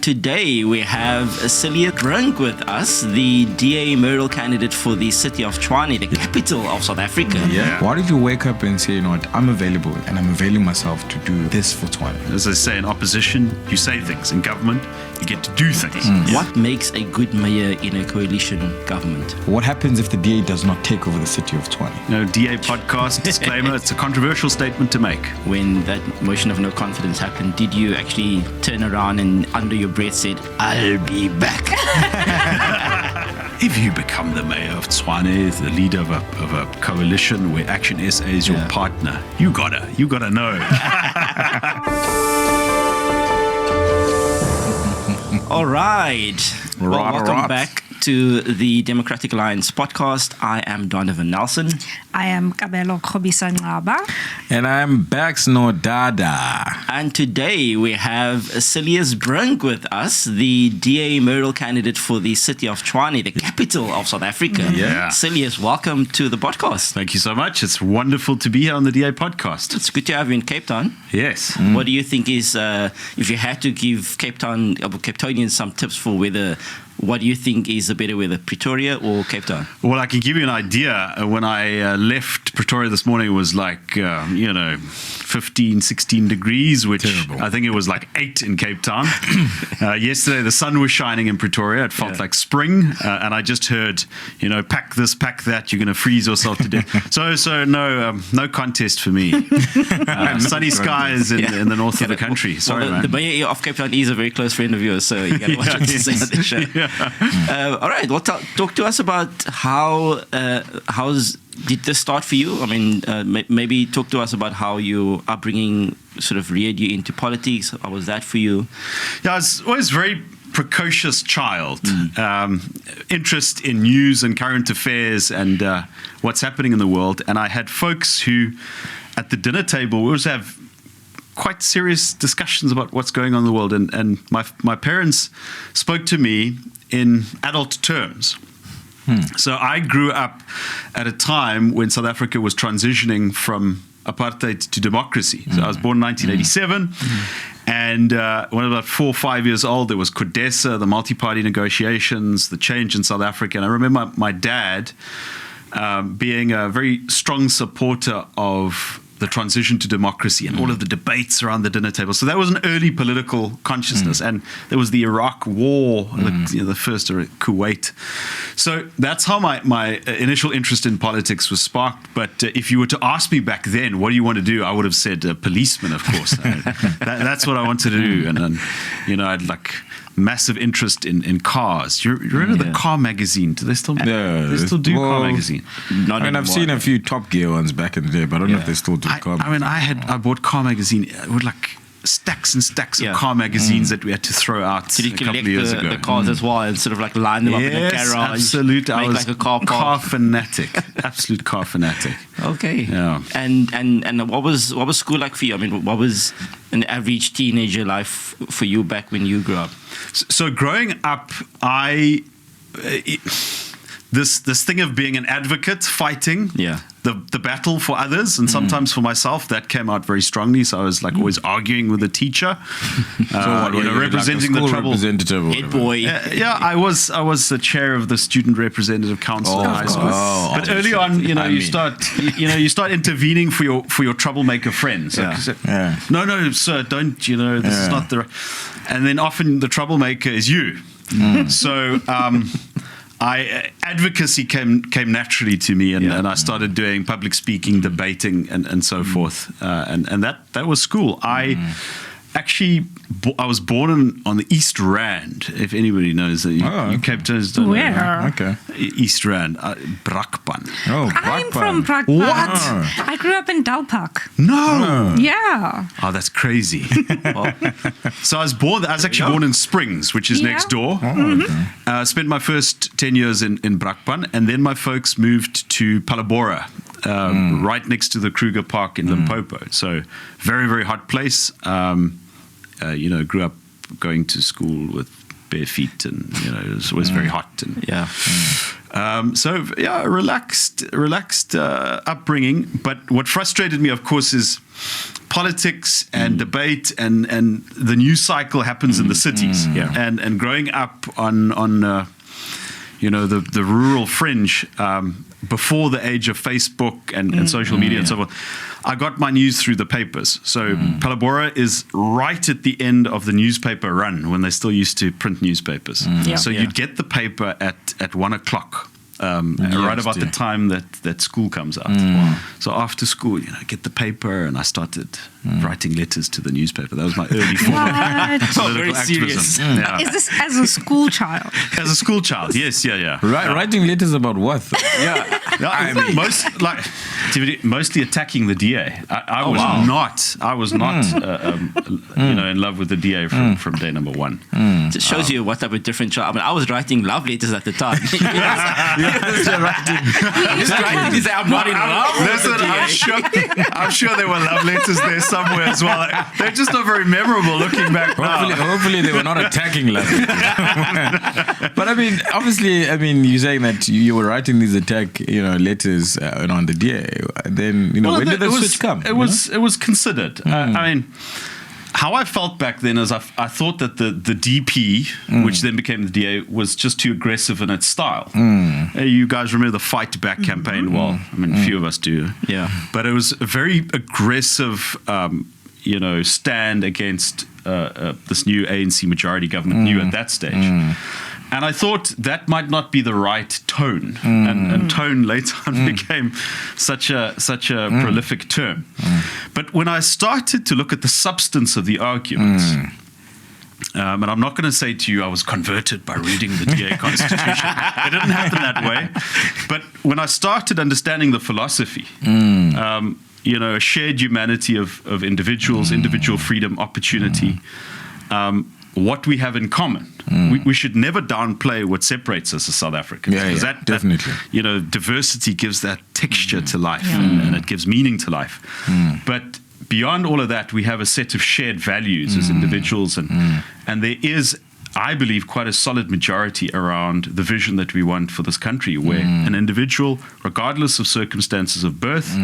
Today we have Cilliers Brink with us, the DA mayoral candidate for the city of Tshwane, the capital of South Africa. Yeah. Why did you wake up and say, you know what, I'm available and I'm availing myself to do this for Tshwane? As I say, in opposition, you say things. In government, you get to do things. What makes a good mayor in a coalition government? What happens if the DA does not take over the city of Tshwane? DA podcast disclaimer, it's a controversial statement to make. When that motion of no confidence happened, did you actually turn around and under your breath said, I'll be back? If you become the mayor of Tshwane, the leader of a coalition where Action SA is your partner, you gotta know. All right. Well, welcome back to the Democratic Alliance podcast. I am Donovan Nelson. I am Kabelo Khobisanqaba. And I'm Bax No Dada. And today we have Cilliers Brink with us, the DA mayoral candidate for the city of Tshwane, the capital of South Africa. Yeah. Cilliers, welcome to the podcast. Thank you so much. It's wonderful to be here on the DA podcast. It's good to have you in Cape Town. Yes. What do you think is, if you had to give Cape Townians some tips for whether, what do you think is the better weather, Pretoria or Cape Town? Well, I can give you an idea. When I left Pretoria this morning, it was like, 15, 16 degrees, which Terrible. I think it was like 8 in Cape Town. Yesterday, the sun was shining in Pretoria. It felt like spring. And I just heard, pack this, pack that. You're going to freeze yourself to death. So no contest for me. Sunny skies in the north of the country. Sorry, man. The mayor of Cape Town is a very close friend of yours, so you got to watch what you say on the show. All right. Well, talk to us about did this start for you? I mean, maybe talk to us about how your upbringing sort of reared you into politics. How was that for you? Yeah, I was always a very precocious child. Interest in news and current affairs and what's happening in the world. And I had folks who, at the dinner table, we always have quite serious discussions about what's going on in the world. And my parents spoke to me in adult terms. So I grew up at a time when South Africa was transitioning from apartheid to democracy. So I was born in 1987. And when I was about 4 or 5 years old, there was CODESA, the multi-party negotiations, the change in South Africa. And I remember my dad being a very strong supporter of the transition to democracy and all of the debates around the dinner table. So that was an early political consciousness. And there was the Iraq War, the first Kuwait. So that's how my initial interest in politics was sparked. But if you were to ask me back then, what do you want to do? I would have said policeman, of course. That's what I wanted to do. And then, I'd like massive interest in cars. You remember the car magazine? Do they still do car magazine? I've seen a few Top Gear ones back in the day, but I don't know if they still do car magazine. I bought car magazine with like stacks and stacks of car magazines that we had to throw out Did you a couple of collect year ago. the cars as well and sort of like line them up in the garage? Absolutely. Make I was like a car park. car fanatic. Absolute car fanatic. Okay. Yeah. And what was school like for you? I mean, what was an average teenager life for you back when you grew up? So growing up, this thing of being an advocate, fighting the battle for others and sometimes for myself, that came out very strongly. So I was like always arguing with the teacher, representing like the trouble. Head boy. I was the chair of the student representative council in high school. But early on, you start intervening for your troublemaker friends. No, sir, don't. This is not the. And then often the troublemaker is you. So. Advocacy came naturally to me, and I started doing public speaking, debating, and so forth, and that was school. I was born on the East Rand, if anybody knows that. You Cape Towners don't Where? know. Okay. East Rand, Brakpan. Oh, I'm from Brakpan. What? I grew up in Dalpark. No. Yeah. Oh, that's crazy. So I was actually born in Springs, which is next door. Spent my first 10 years in Brakpan, and then my folks moved to Palabora, right next to the Kruger Park in Limpopo. So very, very hot place. Grew up going to school with bare feet, and it was always very hot. And So yeah, relaxed upbringing. But what frustrated me, of course, is politics and debate, and the news cycle happens in the cities. Yeah. And growing up on the rural fringe, before the age of Facebook and social media and so forth, I got my news through the papers. So Palabora is right at the end of the newspaper run when they still used to print newspapers. Yeah. So you'd get the paper at 1 o'clock. Right about the time that school comes out. So after school, get the paper, and I started writing letters to the newspaper. That was my early form of What? political Very serious. activism. Yeah. Is this as a school child? As a school child, yes, yeah. Writing letters about what? I mean, mostly attacking the DA. I was not, in love with the DA from day number one. It just shows you what type of different child. I mean, I was writing love letters at the time. He's writing to say I'm not in love. Listen, I'm sure there were love letters there somewhere as well. They're just not very memorable looking back now. Hopefully they were not attacking love. But I mean, obviously, you're saying that you were writing these attack, letters on the DA. Then, when did the switch come? It was considered. I mean, how I felt back then is I thought that the DP, which then became the DA, was just too aggressive in its style. You guys remember the Fight Back campaign? Well, I mean, a few of us do. Yeah. But it was a very aggressive, stand against this new ANC majority government, new at that stage. And I thought that might not be the right tone. And tone later on became such a prolific term. But when I started to look at the substance of the arguments, and I'm not going to say to you I was converted by reading the DA Constitution. It didn't happen that way. But when I started understanding the philosophy, a shared humanity of individuals, individual freedom, opportunity, what we have in common. We should never downplay what separates us as South Africans. Yeah, definitely. Diversity gives that texture to life, and it gives meaning to life. But beyond all of that, we have a set of shared values as individuals, and there is, I believe, quite a solid majority around the vision that we want for this country, where an individual, regardless of circumstances of birth,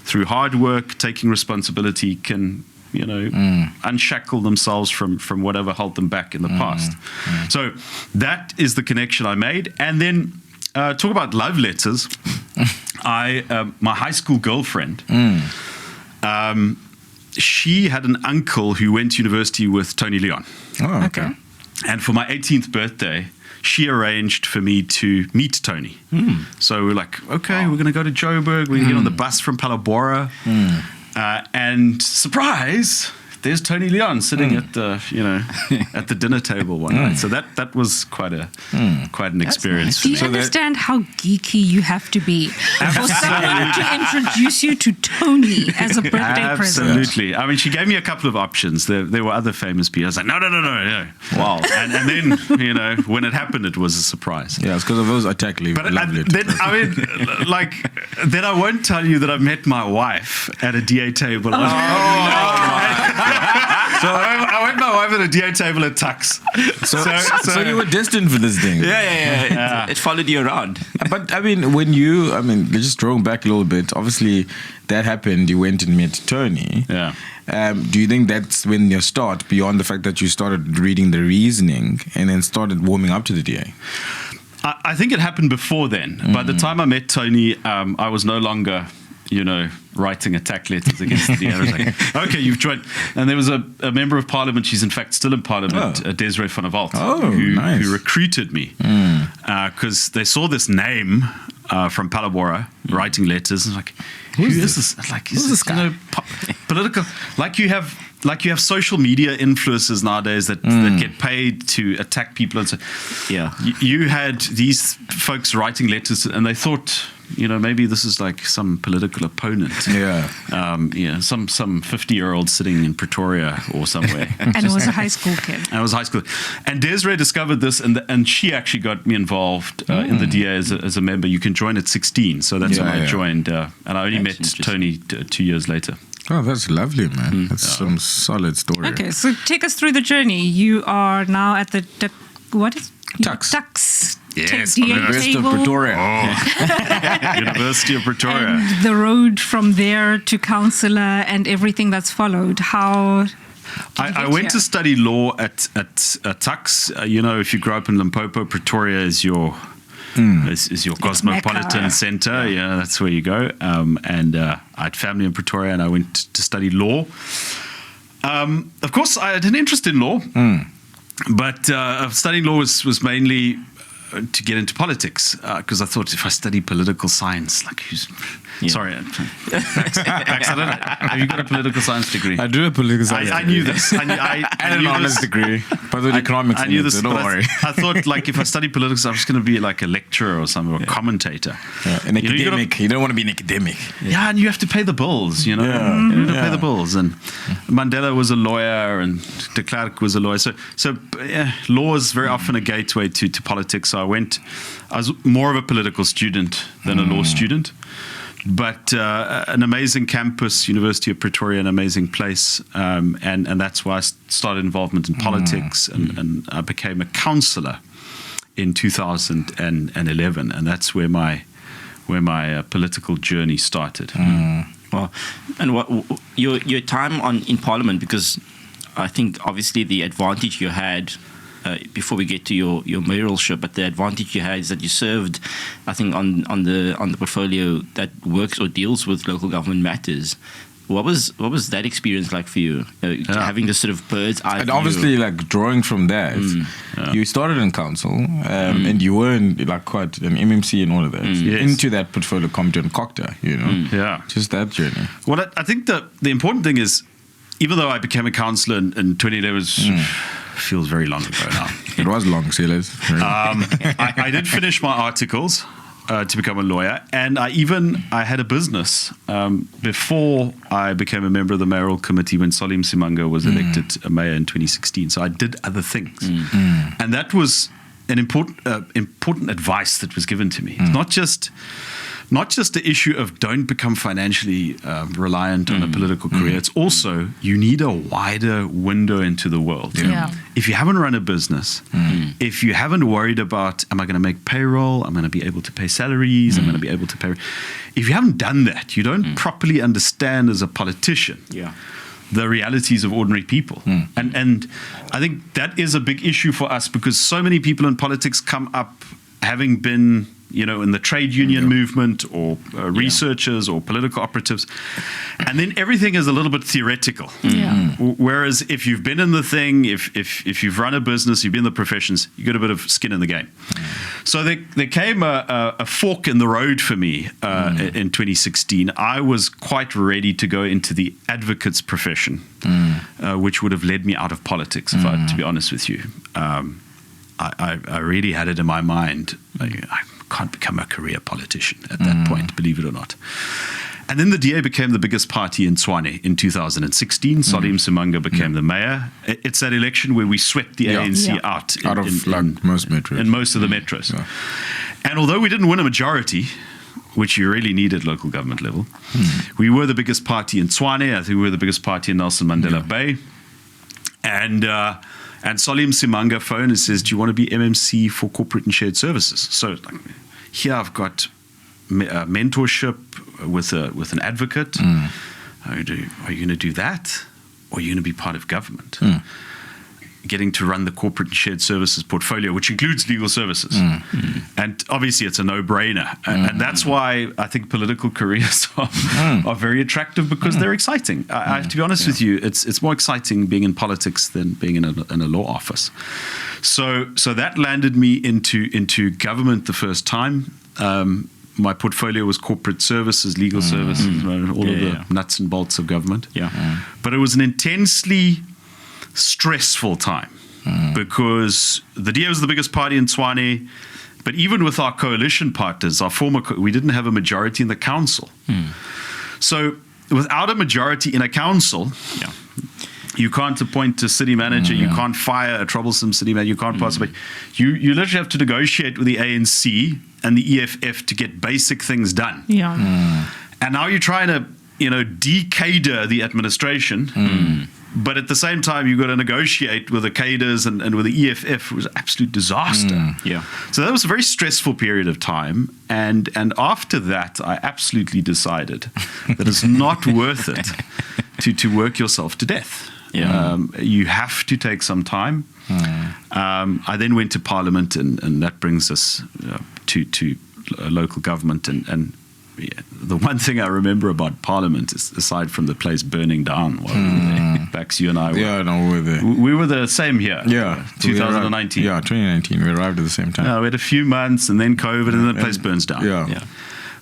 through hard work, taking responsibility, can unshackle themselves from whatever held them back in the past. So that is the connection I made. And then talk about love letters. My high school girlfriend, she had an uncle who went to university with Tony Leon. Oh, okay. And for my 18th birthday, she arranged for me to meet Tony. So we're like, okay, we're going to go to Joburg. We're going to get on the bus from Palabora. And surprise, there's Tony Leon sitting at the at the dinner table one night. So that was quite an experience. Do you understand how geeky you have to be for someone to introduce you to Tony as a birthday present? Absolutely. I mean, she gave me a couple of options. There were other famous people. I was like, no. Wow. And then when it happened, it was a surprise. Yeah, it's because of those attack leave. But then I won't tell you that I met my wife at a DA table. So I met my wife at a DA table at Tux. So you were destined for this thing. Yeah. It followed you around. But I mean, just drawing back a little bit, obviously that happened, you went and met Tony. Yeah. Do you think that's when your start, beyond the fact that you started reading the reasoning and then started warming up to the DA? I think it happened before then. By the time I met Tony, I was no longer, writing attack letters against the DA. I was like, okay, you've joined. And there was a member of parliament, she's in fact still in parliament, Desiree van der Walt, who recruited me because they saw this name from Palabora writing letters. And like, who is this? Like, is this guy? Political. Like you have social media influencers nowadays that get paid to attack people, and so you had these folks writing letters, and they thought, maybe this is like some political opponent. Some 50-year-old sitting in Pretoria or somewhere. And it was a high school kid. And Desiree discovered this, and she actually got me involved in the DA as a member. You can join at 16, so that's when I joined, and I only met Tony 2 years later. Oh, that's lovely, man. That's some solid story. Okay, so take us through the journey. You are now at the Tux Yes, DA University of table, Pretoria. University of Pretoria. and the road from there to councillor and everything that's followed. How? I went to study law at Tux. If you grow up in Limpopo, Pretoria is your cosmopolitan Mecca. center. Yeah, that's where you go. And I had family in Pretoria, and I went to study law. Of course, I had an interest in law, but studying law was mainly to get into politics, because I thought if I study political science, sorry, Max, I don't know. Have you got a political science degree? I do a political science. I knew this. I and an honors degree, but with economics. I knew this. so don't worry. I thought, if I study politics, I was going to be like a lecturer or something, or a commentator. An academic. You don't want to be an academic. Yeah, and you have to pay the bills, You have to pay the bills. And Mandela was a lawyer, and de Klerk was a lawyer. So law is very often a gateway to politics. So I was more of a political student than a law student. But an amazing campus, University of Pretoria, an amazing place. And that's why I started involvement in politics. And I became a councillor in 2011. And that's where my political journey started. Well, and what your time in Parliament, because I think obviously the advantage you had before we get to your mayoralship, but the advantage you had is that you served, I think, on the portfolio that works or deals with local government matters. What was that experience like for you? Having this sort of bird's eye And view? obviously, drawing from that, you started in council, and you were in quite an MMC and all of that. Yes. Into that portfolio competent Cocta, Yeah. just that journey. Well, I think the important thing is, even though I became a councillor in 2011, feels very long ago now. It was long, Cilliers. I did finish my articles to become a lawyer, and I had a business before I became a member of the mayoral committee when Salim Simanga was elected a mayor in 2016. So I did other things, and that was an important advice that was given to me. It's not just the issue of don't become financially reliant on a political career. It's also you need a wider window into the world. Yeah. If you haven't run a business, if you haven't worried about, am I going to make payroll? I'm going to be able to pay salaries. I'm going to be able to pay. If you haven't done that, you don't properly understand as a politician the realities of ordinary people. And I think that is a big issue for us, because so many people in politics come up having been in the trade union movement, or researchers or political operatives, and then everything is a little bit theoretical. Whereas if you've been in the thing, if you've run a business, you've been in the professions, you got a bit of skin in the game. So there came a fork in the road for me in 2016. I was quite ready to go into the advocate's profession, which would have led me out of politics, to be honest with you. I really had it in my mind. I can't become a career politician at that point, believe it or not. And then the DA became the biggest party in Tshwane in 2016. Salim Simanga became the mayor. It's that election where we swept the ANC out of most metros. In most of the metros. Yeah. And although we didn't win a majority, which you really need at local government level, we were the biggest party in Tshwane. I think we were the biggest party in Nelson Mandela Bay. And Salim Simanga phoned and says, do you want to be MMC for corporate and shared services? So here I've got mentorship with an advocate. Are you going to do that? Or are you going to be part of government? Getting to run the corporate and shared services portfolio, which includes legal services. And obviously it's a no-brainer. And that's why I think political careers are very attractive, because they're exciting. I have to be honest with you, it's more exciting being in politics than being in a law office. So that landed me into government the first time. My portfolio was corporate services, legal services, all of the nuts and bolts of government. But it was an intensely stressful time, because the DA was the biggest party in Tshwane, but even with our coalition partners, we didn't have a majority in the council. So without a majority in a council, you can't appoint a city manager, you can't fire a troublesome city manager, you can't pass away. You literally have to negotiate with the ANC and the EFF to get basic things done. And now you're trying to, decader the administration But at the same time, you've got to negotiate with the cadres and with the EFF. It was an absolute disaster. Yeah. So that was a very stressful period of time. And after that, I absolutely decided that it's not worth it to work yourself to death. Yeah. You have to take some time. I then went to Parliament, and that brings us to local government. And the one thing I remember about Parliament is, aside from the place burning down while we were there, Bax, you and I were. Yeah, no, we were there. We were the same here. Yeah. 2019. Yeah, 2019. We arrived at the same time. We had a few months, and then COVID, and then the place burns down. Yeah.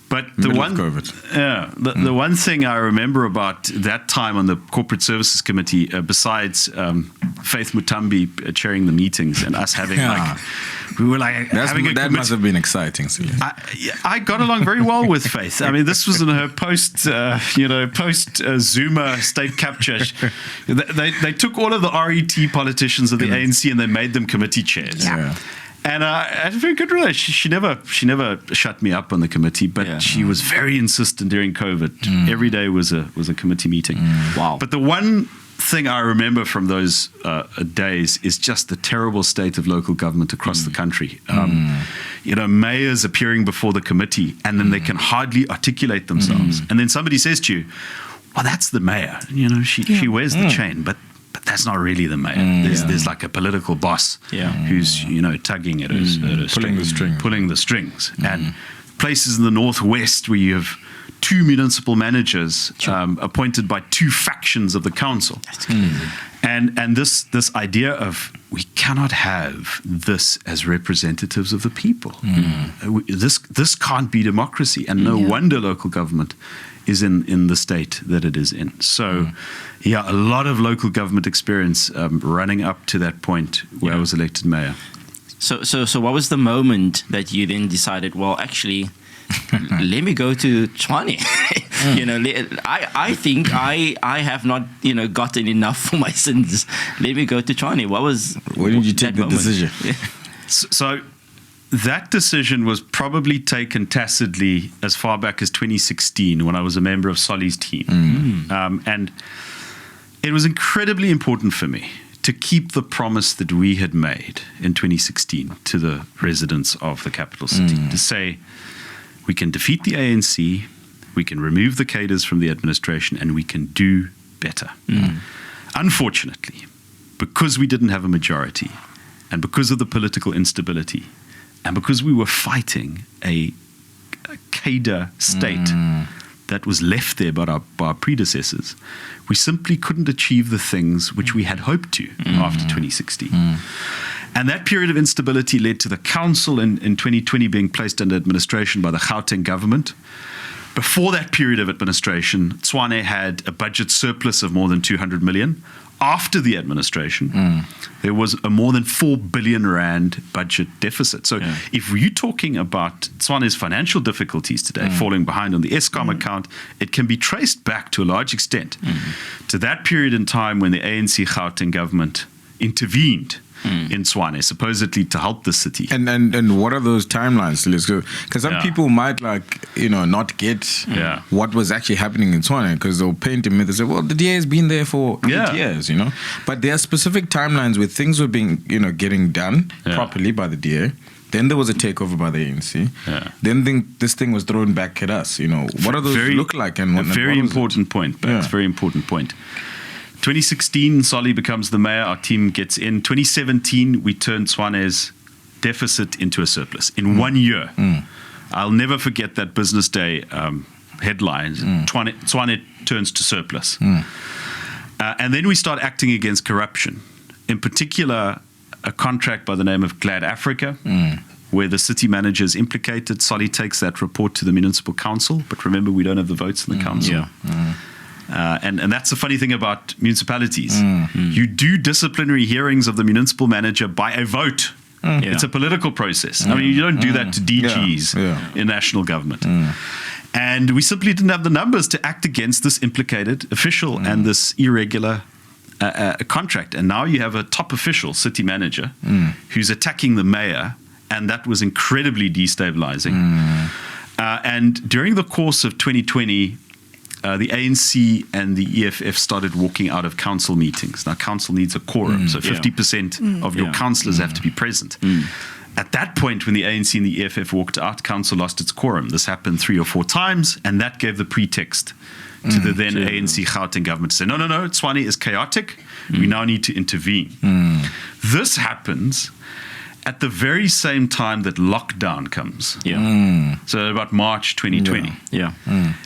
But the Middle one, of COVID. the one thing I remember about that time on the Corporate Services Committee, besides Faith Mutambi chairing the meetings and us having we were like having a that committee. must have been exciting, Cilliers. I got along very well with Faith. I mean, this was in her post Zuma state capture. They took all of the RET politicians of the ANC and they made them committee chairs. Yeah. And I had a very good relationship. She never shut me up on the committee, but she was very insistent during COVID. Every day was a committee meeting. Wow. But the one thing I remember from those days is just the terrible state of local government across the country. Mayors appearing before the committee, and then they can hardly articulate themselves. And then somebody says to you, "Well, that's the mayor. She wears the chain, but that's not really the mayor. There's like a political boss who's tugging at her pulling the strings. And places in the northwest where you have two municipal managers appointed by two factions of the council. That's crazy. And this idea of we cannot have this as representatives of the people. This can't be democracy, and no wonder local government is in the state that it is in. So, a lot of local government experience running up to that point where I was elected mayor. So what was the moment that you then decided, well, actually, let me go to Tshwane? I think I have not, gotten enough for my sins. Let me go to Tshwane. When did you take the decision? So that decision was probably taken tacitly as far back as 2016 when I was a member of Solly's team. And it was incredibly important for me to keep the promise that we had made in 2016 to the residents of the capital city, to say we can defeat the ANC, we can remove the cadres from the administration, and we can do better. Unfortunately, because we didn't have a majority, and because of the political instability, and because we were fighting a cadre state that was left there by our predecessors, we simply couldn't achieve the things which we had hoped to after 2016. And that period of instability led to the council in 2020 being placed under administration by the Gauteng government. Before that period of administration, Tshwane had a budget surplus of more than 200 million. After the administration, there was a more than 4 billion rand budget deficit. So if you're talking about Tswane's financial difficulties today, falling behind on the Eskom account, it can be traced back to a large extent to that period in time when the ANC Gauteng government intervened in Tshwane, supposedly to help the city. And what are those timelines? Because some people might not get what was actually happening in Tshwane, because they'll paint a myth and say, well, the DA has been there for 8 years, But there are specific timelines where things were being, getting done properly by the DA. Then there was a takeover by the ANC. Then this thing was thrown back at us. What do those look like? And very important point. Very important point. 2016, Solly becomes the mayor. Our team gets in. 2017, we turn Tswane's deficit into a surplus in 1 year. I'll never forget that business day headlines. Tshwane turns to surplus. And then we start acting against corruption. In particular, a contract by the name of Glad Africa, where the city manager is implicated. Solly takes that report to the municipal council. But remember, we don't have the votes in the council. And that's the funny thing about municipalities. You do disciplinary hearings of the municipal manager by a vote. It's a political process. I mean, you don't do that to DGs in national government. And we simply didn't have the numbers to act against this implicated official and this irregular contract. And now you have a top official, city manager, who's attacking the mayor, and that was incredibly destabilizing. And during the course of 2020, the ANC and the EFF started walking out of council meetings. Now, council needs a quorum, so 50% of your councillors have to be present. At that point, when the ANC and the EFF walked out, council lost its quorum. This happened 3 or 4 times, and that gave the pretext to the then ANC Gauteng government to say, no, Tshwane is chaotic. We now need to intervene. This happens at the very same time that lockdown comes. So about March 2020.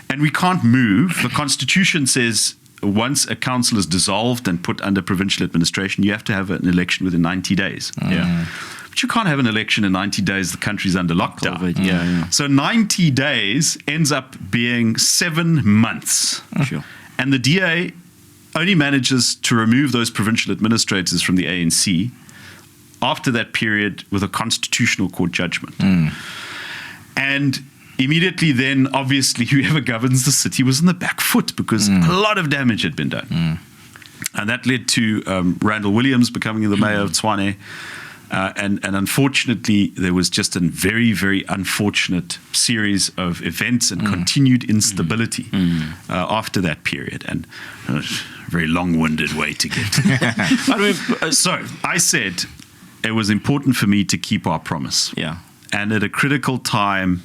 And we can't move. The Constitution says once a council is dissolved and put under provincial administration, you have to have an election within 90 days. But you can't have an election in 90 days. The country's under lockdown. So 90 days ends up being 7 months. And the DA only manages to remove those provincial administrators from the ANC after that period with a constitutional court judgment. And immediately then, obviously, whoever governs the city was in the back foot because a lot of damage had been done. And that led to Randall Williams becoming the mayor of Tshwane. And unfortunately, there was just a very, very unfortunate series of events and continued instability after that period. And a very long-winded way to get. So I said it was important for me to keep our promise. And at a critical time,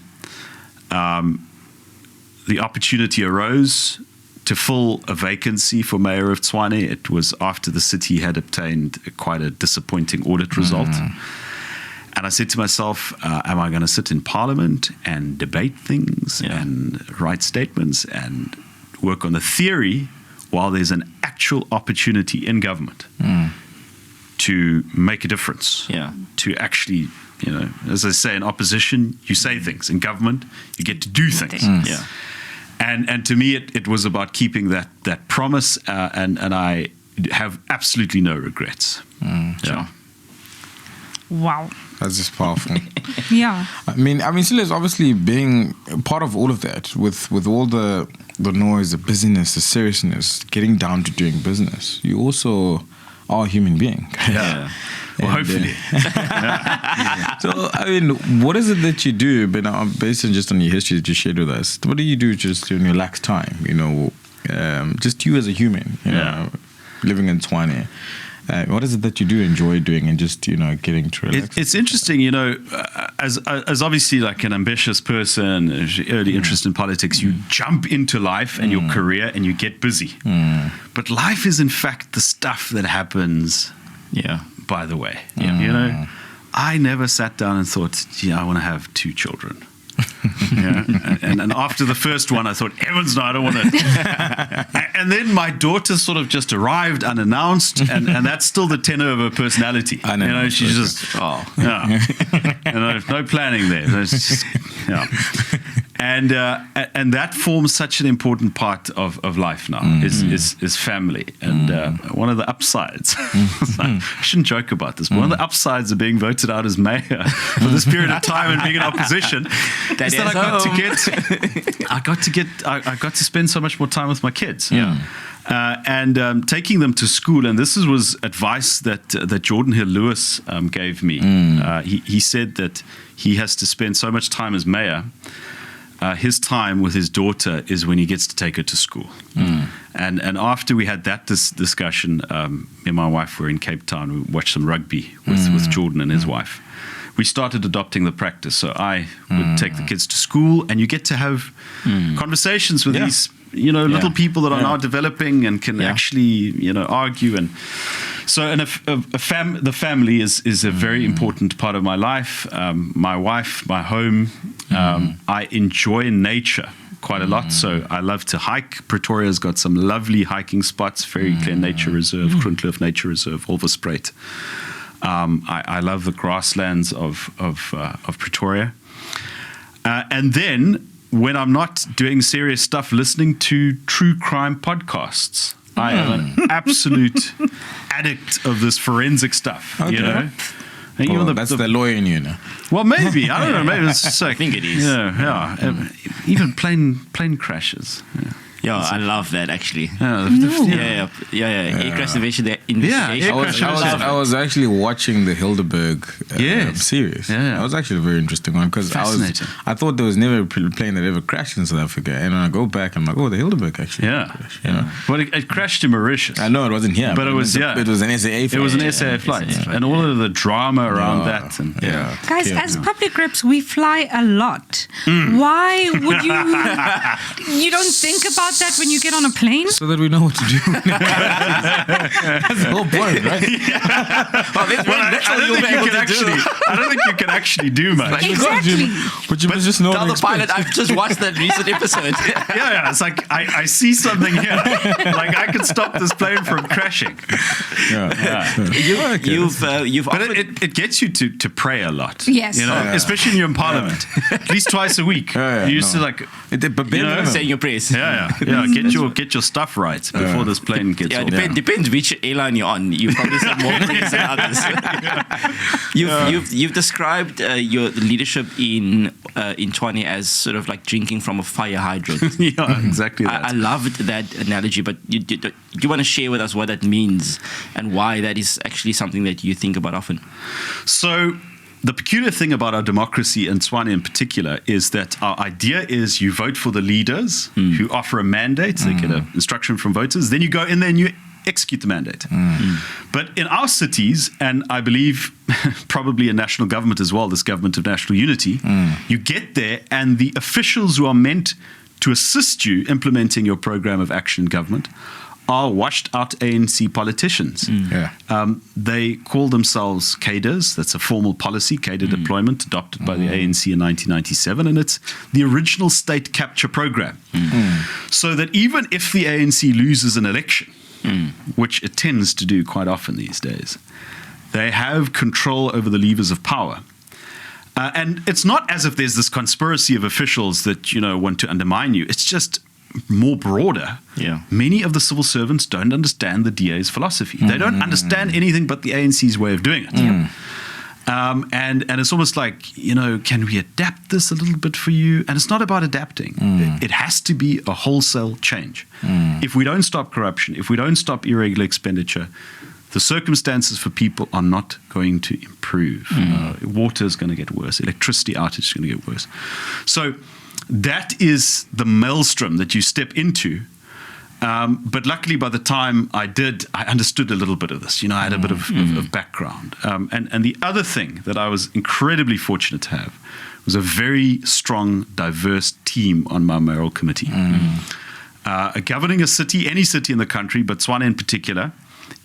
the opportunity arose to fill a vacancy for mayor of Tshwane. It was after the city had obtained quite a disappointing audit result. And I said to myself, am I going to sit in parliament and debate things and write statements and work on the theory while there's an actual opportunity in government to make a difference, to actually, as I say, in opposition, you say things. In government, you get to do things. And to me, it was about keeping that promise, and I have absolutely no regrets. Wow. That's just powerful. I mean, Cilliers obviously being part of all of that, with all the noise, the busyness, the seriousness, getting down to doing business. You also are a human being. Well, hopefully. So, I mean, what is it that you do, but based on just on your history that you shared with us, what do you do just in your lax time, just you as a human, living in Tshwane? What is it that you do enjoy doing and just, getting to relax? It's interesting, as obviously like an ambitious person, early interest in politics, you jump into life and your career and you get busy. But life is in fact the stuff that happens by the way. I never sat down and thought, I want to have 2 children. And after the first one, I thought, heavens no, I don't want to. And then my daughter sort of just arrived unannounced, and that's still the tenor of her personality. She's just, no planning there. Just, And that forms such an important part of life now is family. And one of the upsides, I shouldn't joke about this, but one of the upsides of being voted out as mayor for this period of time and being in opposition is that I got to spend so much more time with my kids. And taking them to school, and this was advice that Jordan Hill Lewis gave me. He said that he has to spend so much time as mayor. His time with his daughter is when he gets to take her to school. And after we had that discussion, me and my wife were in Cape Town. We watched some rugby with Jordan and his wife. We started adopting the practice. So I would take the kids to school, and you get to have conversations with these little people that are now developing and can actually argue. And so the family is a very important part of my life. My wife, my home. I enjoy nature quite a lot, so I love to hike. Pretoria's got some lovely hiking spots, Fairy Clear Nature Reserve, Groenkloof Nature Reserve, Wolverspreit. I love the grasslands of Pretoria. And then when I'm not doing serious stuff, listening to true crime podcasts. I am an absolute addict of this forensic stuff, That's the lawyer in you now. Well, maybe. I don't know. Maybe it's just I think it is. Even plane crashes. Yeah, I love that actually. Yeah. Air crash investigation. I was actually watching the Hildeberg series. Yeah. That was actually a very interesting one because I thought there was never a plane that ever crashed in South Africa, and when I go back, I'm like, oh, the Hildeberg actually. crashed, you know? Well, it crashed in Mauritius. I know it wasn't here, but it was It was an SAA flight. It was an SAA flight, and all of the drama around that. And, Guys, as public reps, we fly a lot. Why would you? You don't think about that when you get on a plane? So that we know what to do. That's the whole point, right? I don't think you can actually do much. Exactly. But you must just know. Tell the pilot, I've just watched that recent episode. It's like I see something here. Like I can stop this plane from crashing. You've but it gets you to pray a lot. Yes. You know, especially when you're in Parliament. At least twice a week. You used to saying your prayers. Get your stuff right before this plane gets off. Depends which airline you're on. You probably say more prayers than others. You've described your leadership in Tshwane as sort of like drinking from a fire hydrant. Exactly that. I loved that analogy, but do you want to share with us what that means and why that is actually something that you think about often? So the peculiar thing about our democracy in Tshwane in particular is that our idea is you vote for the leaders who offer a mandate, they get an instruction from voters, then you go in there and you execute the mandate. But in our cities, and I believe probably in national government as well, this government of national unity, you get there and the officials who are meant to assist you implementing your program of action in government are washed out ANC politicians. They call themselves cadres. That's a formal policy, cadre deployment, adopted by the ANC in 1997, and it's the original state capture program. So that even if the ANC loses an election, which it tends to do quite often these days, they have control over the levers of power. And it's not as if there's this conspiracy of officials that, want to undermine you. It's just more broader. Many of the civil servants don't understand the DA's philosophy. They don't understand anything but the ANC's way of doing it. And it's almost like, can we adapt this a little bit for you? And it's not about adapting. It has to be a wholesale change. If we don't stop corruption, if we don't stop irregular expenditure, the circumstances for people are not going to improve. Water is going to get worse. Electricity outage is going to get worse. So that is the maelstrom that you step into. But luckily, by the time I understood a little bit of this. I had a bit of background. And the other thing that I was incredibly fortunate to have was a very strong, diverse team on my mayoral committee. Governing a city, any city in the country, but Tshwane in particular,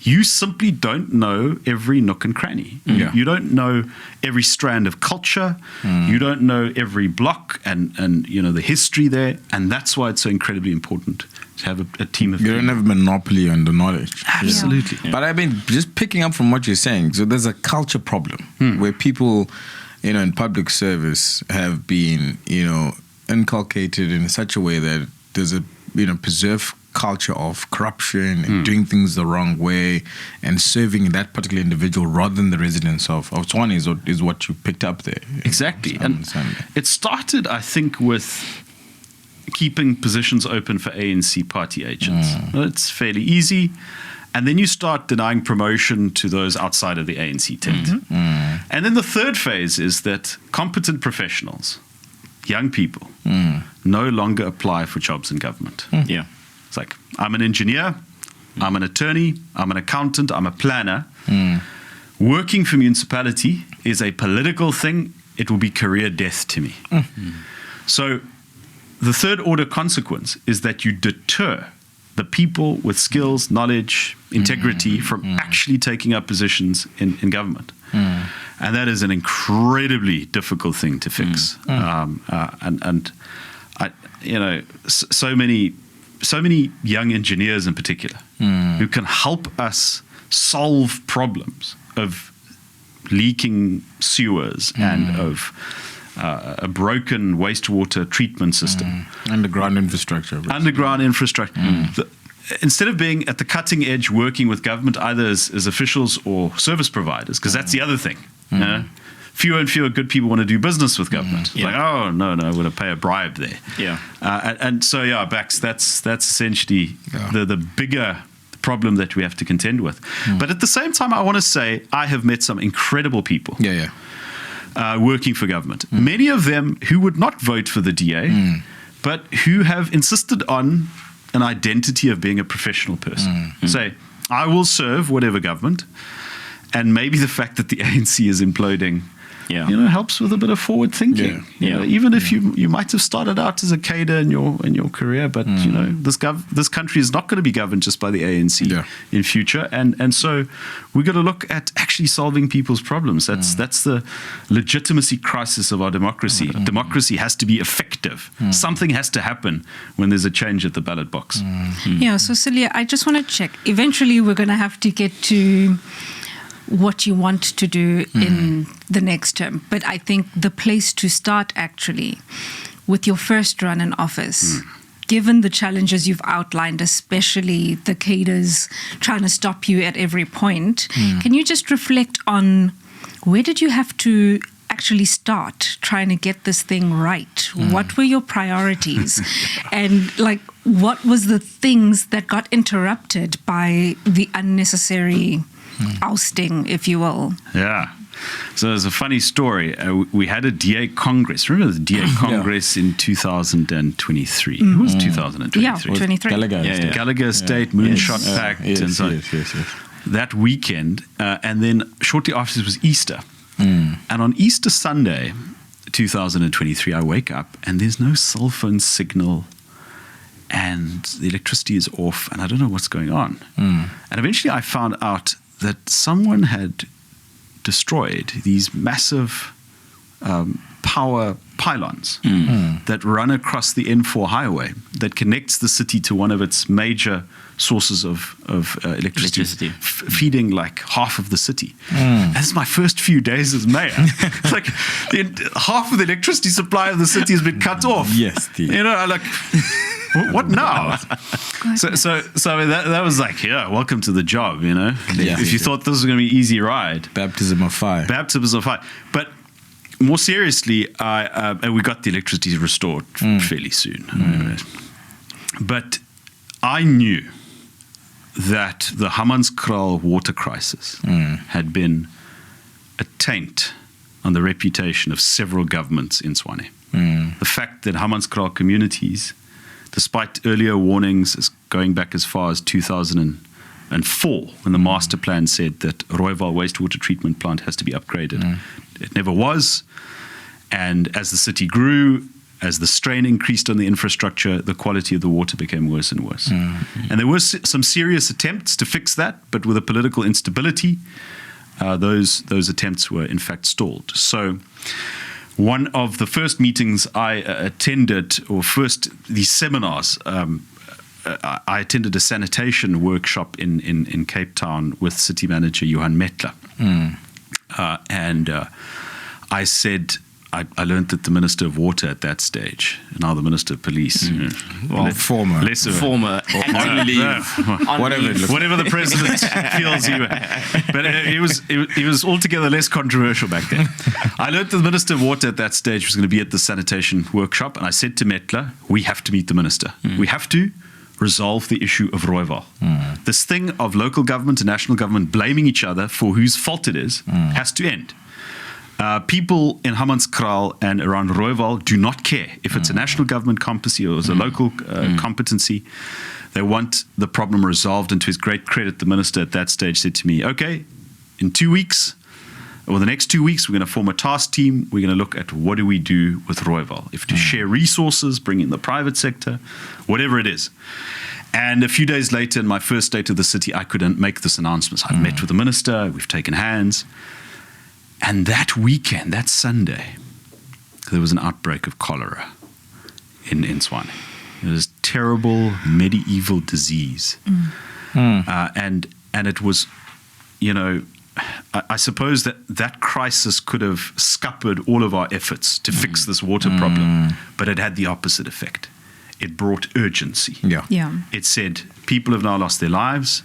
you simply don't know every nook and cranny. You don't know every strand of culture. You don't know every block and the history there. And that's why it's so incredibly important to have a team of people. You don't have a monopoly on the knowledge. Absolutely. But I mean, just picking up from what you're saying, so there's a culture problem where people, in public service have been, inculcated in such a way that there's a, preserved culture of corruption and doing things the wrong way and serving that particular individual rather than the residents of Tshwane is what you picked up there. Exactly. And it started, I think, with keeping positions open for ANC party agents. It's fairly easy. And then you start denying promotion to those outside of the ANC tent. And then the third phase is that competent professionals, young people, no longer apply for jobs in government. It's like, I'm an engineer, I'm an attorney, I'm an accountant, I'm a planner. Working for municipality is a political thing. It will be career death to me. So the third order consequence is that you deter the people with skills, knowledge, integrity from actually taking up positions in government. And that is an incredibly difficult thing to fix. So many young engineers in particular who can help us solve problems of leaking sewers and of a broken wastewater treatment system. Underground infrastructure. Instead of being at the cutting edge working with government, either as officials or service providers, because that's the other thing. fewer and fewer good people want to do business with government. Yeah. Like, oh, no, I'm going to pay a bribe there. Yeah. And so, Bax, that's essentially the bigger problem that we have to contend with. But at the same time, I want to say I have met some incredible people working for government. Many of them who would not vote for the DA, but who have insisted on an identity of being a professional person. Say, I will serve whatever government, and maybe the fact that the ANC is imploding helps with a bit of forward thinking. You know, even if you might have started out as a cadre in your career, but this country is not going to be governed just by the ANC in future, and so we've got to look at actually solving people's problems. That's the legitimacy crisis of our democracy. Democracy has to be effective. Something has to happen when there's a change at the ballot box. Yeah. So Cilliers, I just want to check. Eventually, we're going to have to get to what you want to do in the next term. But I think the place to start actually with your first run in office, given the challenges you've outlined, especially the cadres trying to stop you at every point, can you just reflect on where did you have to actually start trying to get this thing right? What were your priorities? And like, what was the things that got interrupted by the unnecessary ousting, if you will? Yeah. So there's a funny story. We had a DA Congress. Remember the DA Congress in 2023? It was 2023. Yeah, 23. Gallagher Estate, Moonshot Pact, and so on. That weekend, and then shortly after it was Easter. And on Easter Sunday, 2023, I wake up and there's no cell phone signal and the electricity is off and I don't know what's going on. And eventually I found out that someone had destroyed these massive power pylons that run across the N4 highway that connects the city to one of its major sources of electricity. Feeding like half of the city. And this is my first few days as mayor. It's like half of the electricity supply of the city has been cut off. Yes, you know, I'm like, what now? So that was like, welcome to the job, you know. If you thought this was going to be an easy ride. Baptism of fire. But more seriously, we got the electricity restored fairly soon. But I knew that the Hammanskraal water crisis had been a taint on the reputation of several governments in Tshwane. The fact that Hammanskraal communities, despite earlier warnings going back as far as 2004, when the master plan said that Rooiwal wastewater treatment plant has to be upgraded, it never was. And as the city grew, as the strain increased on the infrastructure, the quality of the water became worse and worse. And there were some serious attempts to fix that, but with the political instability, those attempts were in fact stalled. So one of the first meetings I attended, or these seminars, I attended a sanitation workshop in Cape Town with City Manager Johan Metler. And I said, I learned that the Minister of Water at that stage, now the Minister of Police, former, whatever the president feels he was. But it was altogether less controversial back then. I learned that the Minister of Water at that stage was going to be at the sanitation workshop, and I said to Metler, we have to meet the Minister. We have to resolve the issue of Rooiwal. This thing of local government and national government blaming each other for whose fault it is has to end. People in Hammanskraal and around Rooiwal do not care if it's a national government competency or it's a local competency. They want the problem resolved, and to his great credit, the minister at that stage said to me, okay, in 2 weeks, or the next 2 weeks, we're going to form a task team. We're going to look at what do we do with Rooiwal. If to share resources, bring in the private sector, whatever it is. And a few days later, in my first state of the city, I couldn't make this announcement. I've met with the minister, we've taken hands. And that weekend, that Sunday, there was an outbreak of cholera in Tshwane. It was terrible medieval disease. And it was, you know, I suppose that crisis could have scuppered all of our efforts to fix this water problem, but it had the opposite effect. It brought urgency. Yeah. It said people have now lost their lives.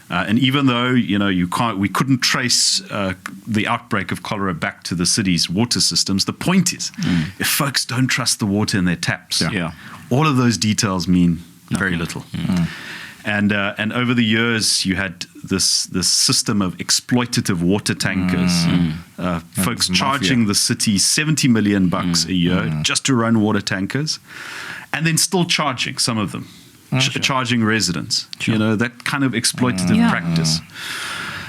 And even though we couldn't trace the outbreak of cholera back to the city's water systems, the point is, if folks don't trust the water in their taps, all of those details mean very little. And over the years, you had this system of exploitative water tankers, folks charging the city $70 million a year just to run water tankers, and then still charging some of them. Charging residents, that kind of exploitative practice.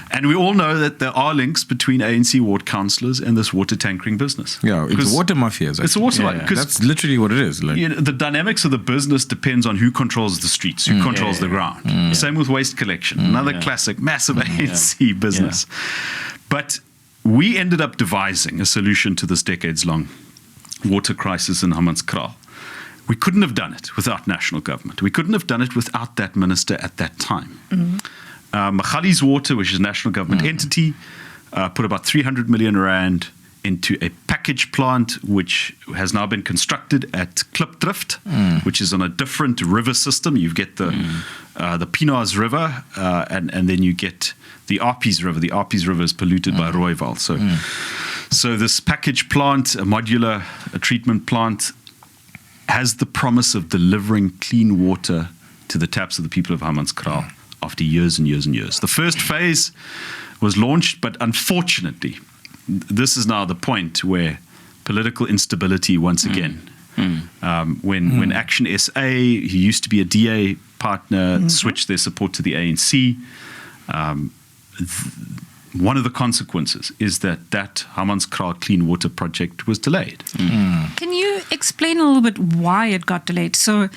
And we all know that there are links between ANC ward councillors and this water tankering business. Yeah, it's water mafias. It's a water mafia. That's literally what it is. Like, the dynamics of the business depends on who controls the streets, who controls the ground. Same with waste collection. Another classic, massive ANC business. But we ended up devising a solution to this decades-long water crisis in Hammanskraal. We couldn't have done it without national government. We couldn't have done it without that minister at that time. Magalies Water, which is a national government entity, put about 300 million rand into a package plant, which has now been constructed at Klipdrift, which is on a different river system. You get the Pienaars River, and then you get the Arpies River. The Arpies River is polluted by Rooiwal. So this package plant, a modular treatment plant, has the promise of delivering clean water to the taps of the people of Hammanskraal after years and years and years. The first phase was launched, but unfortunately, this is now the point where political instability once again. When Action SA, who used to be a DA partner, switched their support to the ANC, one of the consequences is that Hammanskraal Clean Water project was delayed. Can you explain a little bit why it got delayed? So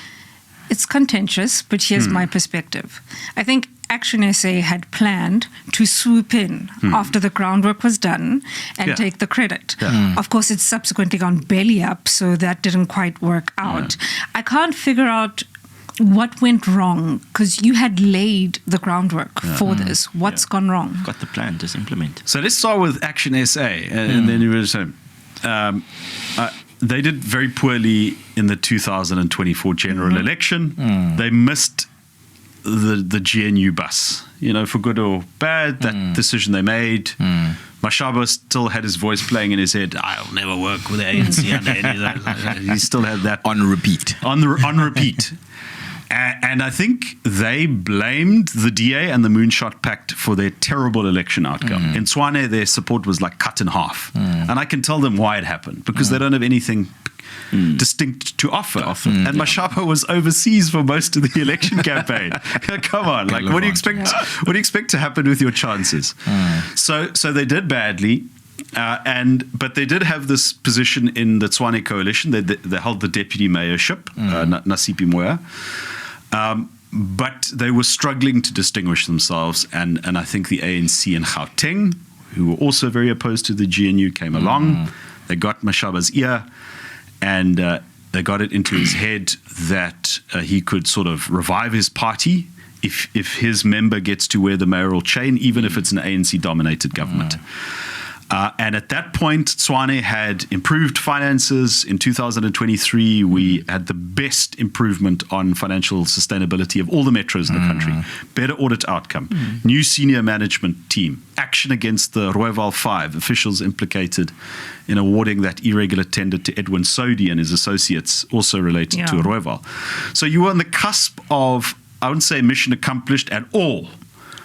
it's contentious, but here's my perspective. I think Action SA had planned to swoop in after the groundwork was done and take the credit. Of course, it's subsequently gone belly up, so that didn't quite work out. I can't figure out what went wrong, because you had laid the groundwork for this. What's gone wrong? Got the plan, just implement. So let's start with Action SA, and then you will say, they did very poorly in the 2024 general election. They missed the GNU bus, for good or bad. That decision they made. Mashaba still had his voice playing in his head. I'll never work with the ANC under any of that. He still had that on repeat. On repeat. And I think they blamed the DA and the Moonshot Pact for their terrible election outcome. In Tshwane, their support was like cut in half. And I can tell them why it happened, because they don't have anything distinct to offer. And Mashaba was overseas for most of the election campaign. Come on, like what do you expect to happen with your chances? So they did badly. But they did have this position in the Tshwane coalition. They held the deputy mayorship, Nasipi Moya. But they were struggling to distinguish themselves, and I think the ANC in Gauteng, who were also very opposed to the GNU, came along. They got Mashaba's ear, and they got it into his head that he could sort of revive his party if his member gets to wear the mayoral chain, even if it's an ANC-dominated government. And at that point, Tshwane had improved finances. In 2023, we had the best improvement on financial sustainability of all the metros in the country. Better audit outcome. New senior management team. Action against the Rooiwal 5 officials implicated in awarding that irregular tender to Edwin Sodi and his associates, also related to Rooiwal. So you were on the cusp of, I wouldn't say mission accomplished at all,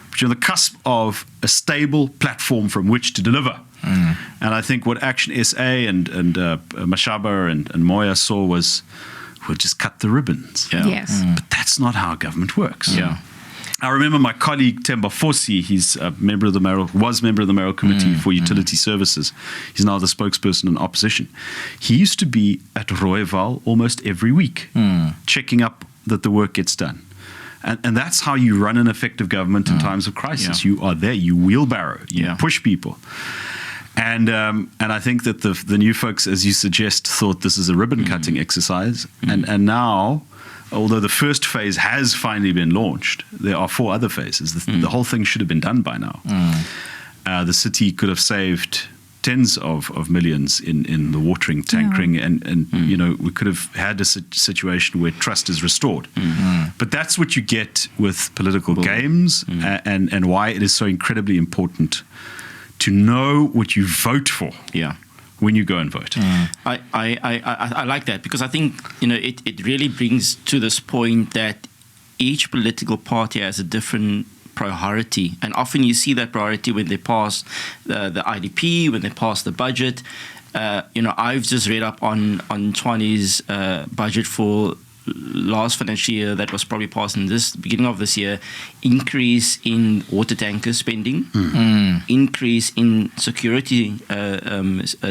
but you're on the cusp of a stable platform from which to deliver. And I think what Action SA and Mashaba and Moya saw was, we'll just cut the ribbons. Yes. But that's not how government works. I remember my colleague Temba Fosi, he's a member of the mayoral committee for utility services. He's now the spokesperson in opposition. He used to be at Rooiwal almost every week, checking up that the work gets done. And that's how you run an effective government in times of crisis. You are there, you wheelbarrow, you push people. And I think that the new folks, as you suggest, thought this is a ribbon-cutting exercise. And now, although the first phase has finally been launched, there are 4 other phases. The whole thing should have been done by now. The city could have saved tens of millions in the watering, tankering, and you know, we could have had a situation where trust is restored. But that's what you get with political games, and why it is so incredibly important to know what you vote for. Yeah. When you go and vote. I like that, because I think, you know, it really brings to this point that each political party has a different priority, and often you see that priority when they pass the IDP, when they pass the budget. You know, I've just read up on Tshwane's budget for last financial year that was probably passed in this beginning of this year. Increase in water tanker spending, increase in security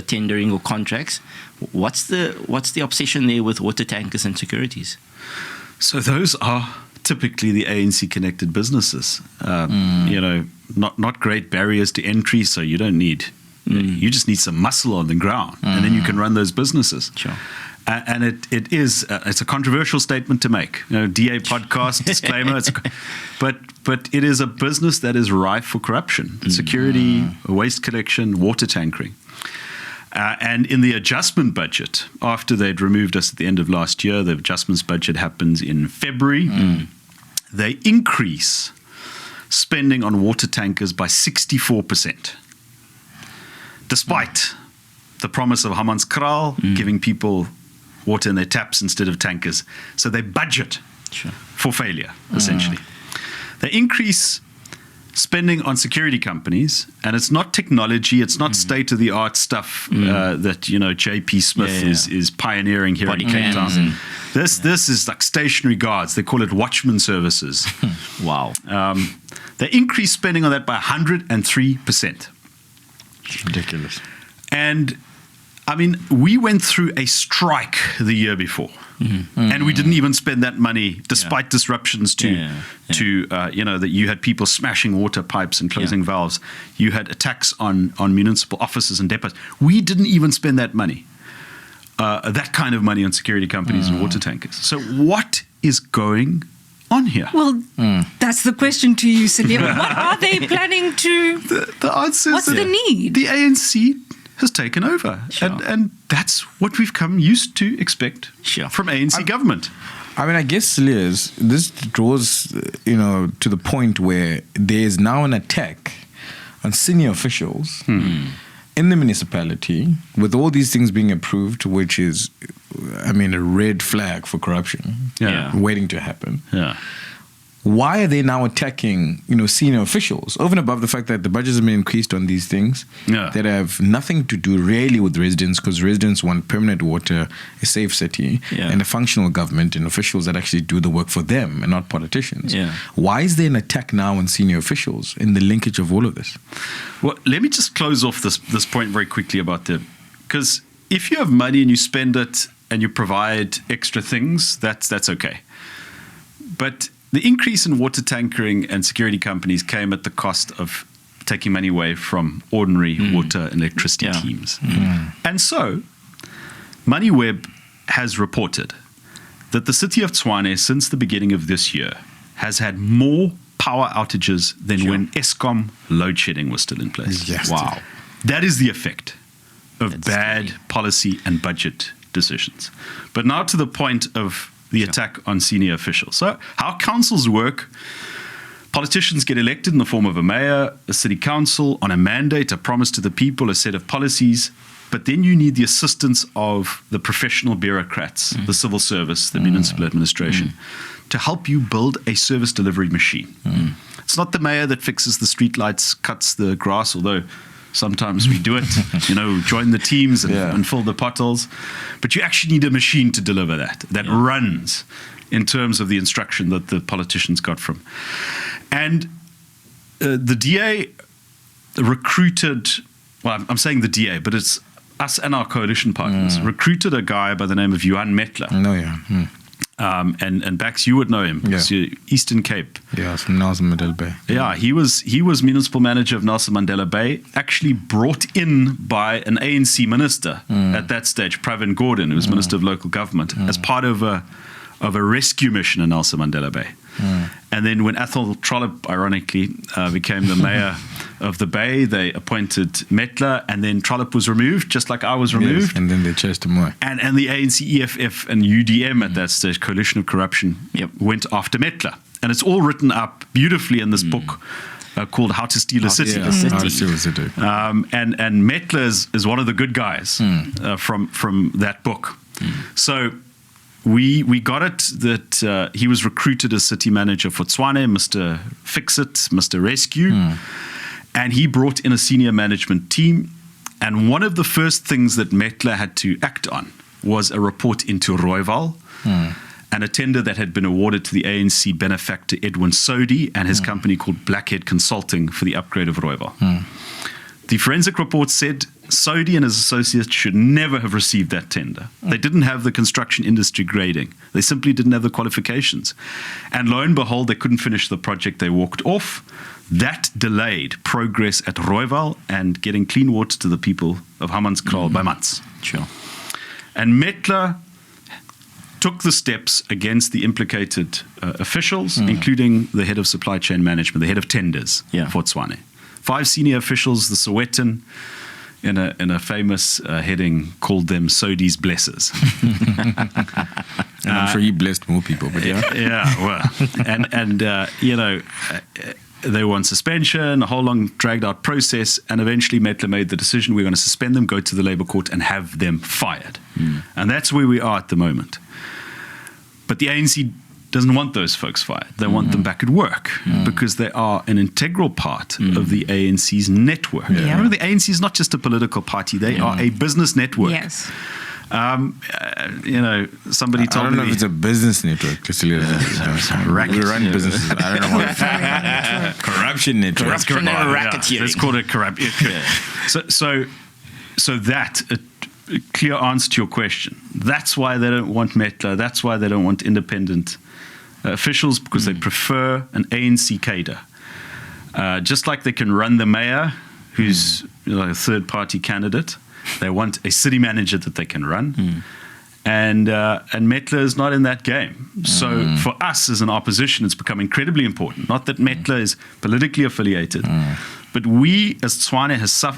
tendering or contracts. What's the obsession there with water tankers and securities? So those are typically the ANC connected businesses. You know, not great barriers to entry, so you don't need. You just need some muscle on the ground, and then you can run those businesses. Sure. And it's a controversial statement to make. You know, DA podcast disclaimer. But it is a business that is rife for corruption, security, waste collection, water tankering. And in the adjustment budget, after they'd removed us at the end of last year, the adjustments budget happens in February. They increase spending on water tankers by 64%, despite the promise of Hammanskraal giving people water in their taps instead of tankers. So they budget for failure, essentially. They increase spending on security companies, and it's not technology, it's not state-of-the-art stuff that, you know, JP Smith is pioneering here in Cape Town. This is like stationary guards. They call it watchman services. Wow. They increase spending on that by 103%. It's ridiculous. And I mean, we went through a strike the year before, and we didn't even spend that money, despite disruptions to you know, that you had people smashing water pipes and closing valves. You had attacks on municipal offices and depots. We didn't even spend that money, that kind of money on security companies and water tankers. So what is going on here? Well, that's the question to you, Cilliers. What are they planning to? The answer is what's the need? The ANC has taken over. Sure. And that's what we've come used to expect from ANC government. I mean, I guess, Cilliers, this draws, you know, to the point where there is now an attack on senior officials in the municipality, with all these things being approved, which is, I mean, a red flag for corruption waiting to happen. Yeah. Why are they now attacking, you know, senior officials, over and above the fact that the budgets have been increased on these things that have nothing to do really with residents, because residents want permanent water, a safe city, and a functional government and officials that actually do the work for them and not politicians. Why is there an attack now on senior officials in the linkage of all of this? Well, let me just close off this point very quickly about because if you have money and you spend it and you provide extra things, that's okay. But the increase in water tankering and security companies came at the cost of taking money away from ordinary water and electricity teams. And so, MoneyWeb has reported that the city of Tshwane, since the beginning of this year, has had more power outages than when Eskom load shedding was still in place. Yes. Wow. That is the effect of bad policy and budget decisions. But now to the point of the attack on senior officials. So how councils work: politicians get elected in the form of a mayor, a city council, on a mandate, a promise to the people, a set of policies. But then you need the assistance of the professional bureaucrats, the civil service, the municipal administration, to help you build a service delivery machine. It's not the mayor that fixes the streetlights, cuts the grass, although sometimes we do it, you know, join the teams and fill the potholes. But you actually need a machine to deliver that runs in terms of the instruction that the politicians got from. And the DA recruited, well, I'm saying the DA, but it's us and our coalition partners, recruited a guy by the name of Johan Metler. And Bax, you would know him. Eastern Cape. Yeah, from Nelson Mandela Bay. Yeah, he was municipal manager of Nelson Mandela Bay, actually brought in by an ANC minister at that stage, Pravin Gordhan, who was Minister of Local Government, as part of a rescue mission in Nelson Mandela Bay. And then when Athol Trollip, ironically, became the mayor of the Bay, they appointed Metler, and then Trollip was removed, just like I was removed. Yes, and then they chased him away. And the ANC, EFF, and UDM at that stage, Coalition of Corruption, went after Metler. And it's all written up beautifully in this book called How to Steal a City. Yeah, How to Steal a City. And Metler is one of the good guys from that book. So we got it that he was recruited as city manager for Tshwane, Mr. Fix-It, Mr. Rescue. And he brought in a senior management team. And one of the first things that Metler had to act on was a report into Rooiwal, and a tender that had been awarded to the ANC benefactor Edwin Sodi and his company called Blackhead Consulting for the upgrade of Rooiwal. The forensic report said Sodi and his associates should never have received that tender. They didn't have the construction industry grading. They simply didn't have the qualifications. And lo and behold, they couldn't finish the project. They walked off. That delayed progress at Rooiwal and getting clean water to the people of Hammanskraal by months. Sure. And Metler took the steps against the implicated officials, including the head of supply chain management, the head of tenders for Tshwane. 5 senior officials, the Sowetan, in a famous heading, called them Sodi's blessers. And I'm sure he blessed more people, but they were on suspension, a whole long dragged out process, and eventually Metler made the decision, we're going to suspend them, go to the Labour Court and have them fired. And that's where we are at the moment. But the ANC doesn't want those folks fired. They want them back at work because they are an integral part of the ANC's network. Remember, the ANC is not just a political party. They are a business network. Yes. Somebody told me. I don't know if it's a business network. We run businesses. I don't know what corruption network. Racketeering. Let's call it corruption. So that a clear answer to your question. That's why they don't want Metler. That's why they don't want independent officials, because they prefer an ANC cadre. Just like they can run the mayor, who's a third-party candidate. They want a city manager that they can run. And Metler is not in that game. So for us as an opposition, it's become incredibly important. Not that Metler is politically affiliated, but we as Tshwane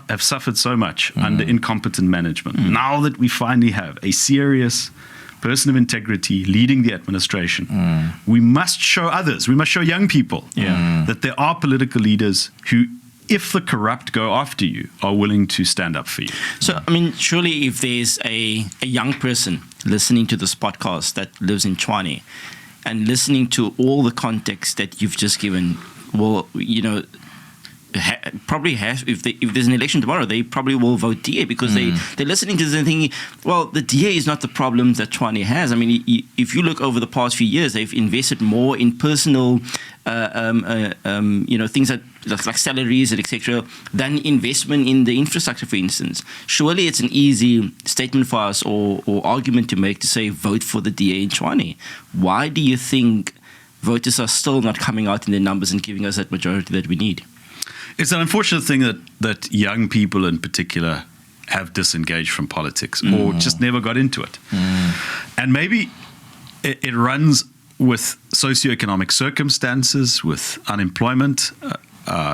have suffered so much under incompetent management. Now that we finally have a serious person of integrity leading the administration, we must show others, we must show young people that there are political leaders who, if the corrupt go after you, are willing to stand up for you. So, I mean, surely if there's a young person listening to this podcast that lives in Tshwane and listening to all the context that you've just given, well, probably has, if there's an election tomorrow, they probably will vote DA because they're listening to this and thinking, well, the DA is not the problem that Tshwane has. I mean, if you look over the past few years, they've invested more in personal, things like salaries and etc., than investment in the infrastructure, for instance. Surely it's an easy statement for us or argument to make to say vote for the DA in Tshwane. Why do you think voters are still not coming out in their numbers and giving us that majority that we need? It's an unfortunate thing that young people in particular have disengaged from politics or just never got into it. And maybe it runs with socioeconomic circumstances, with unemployment,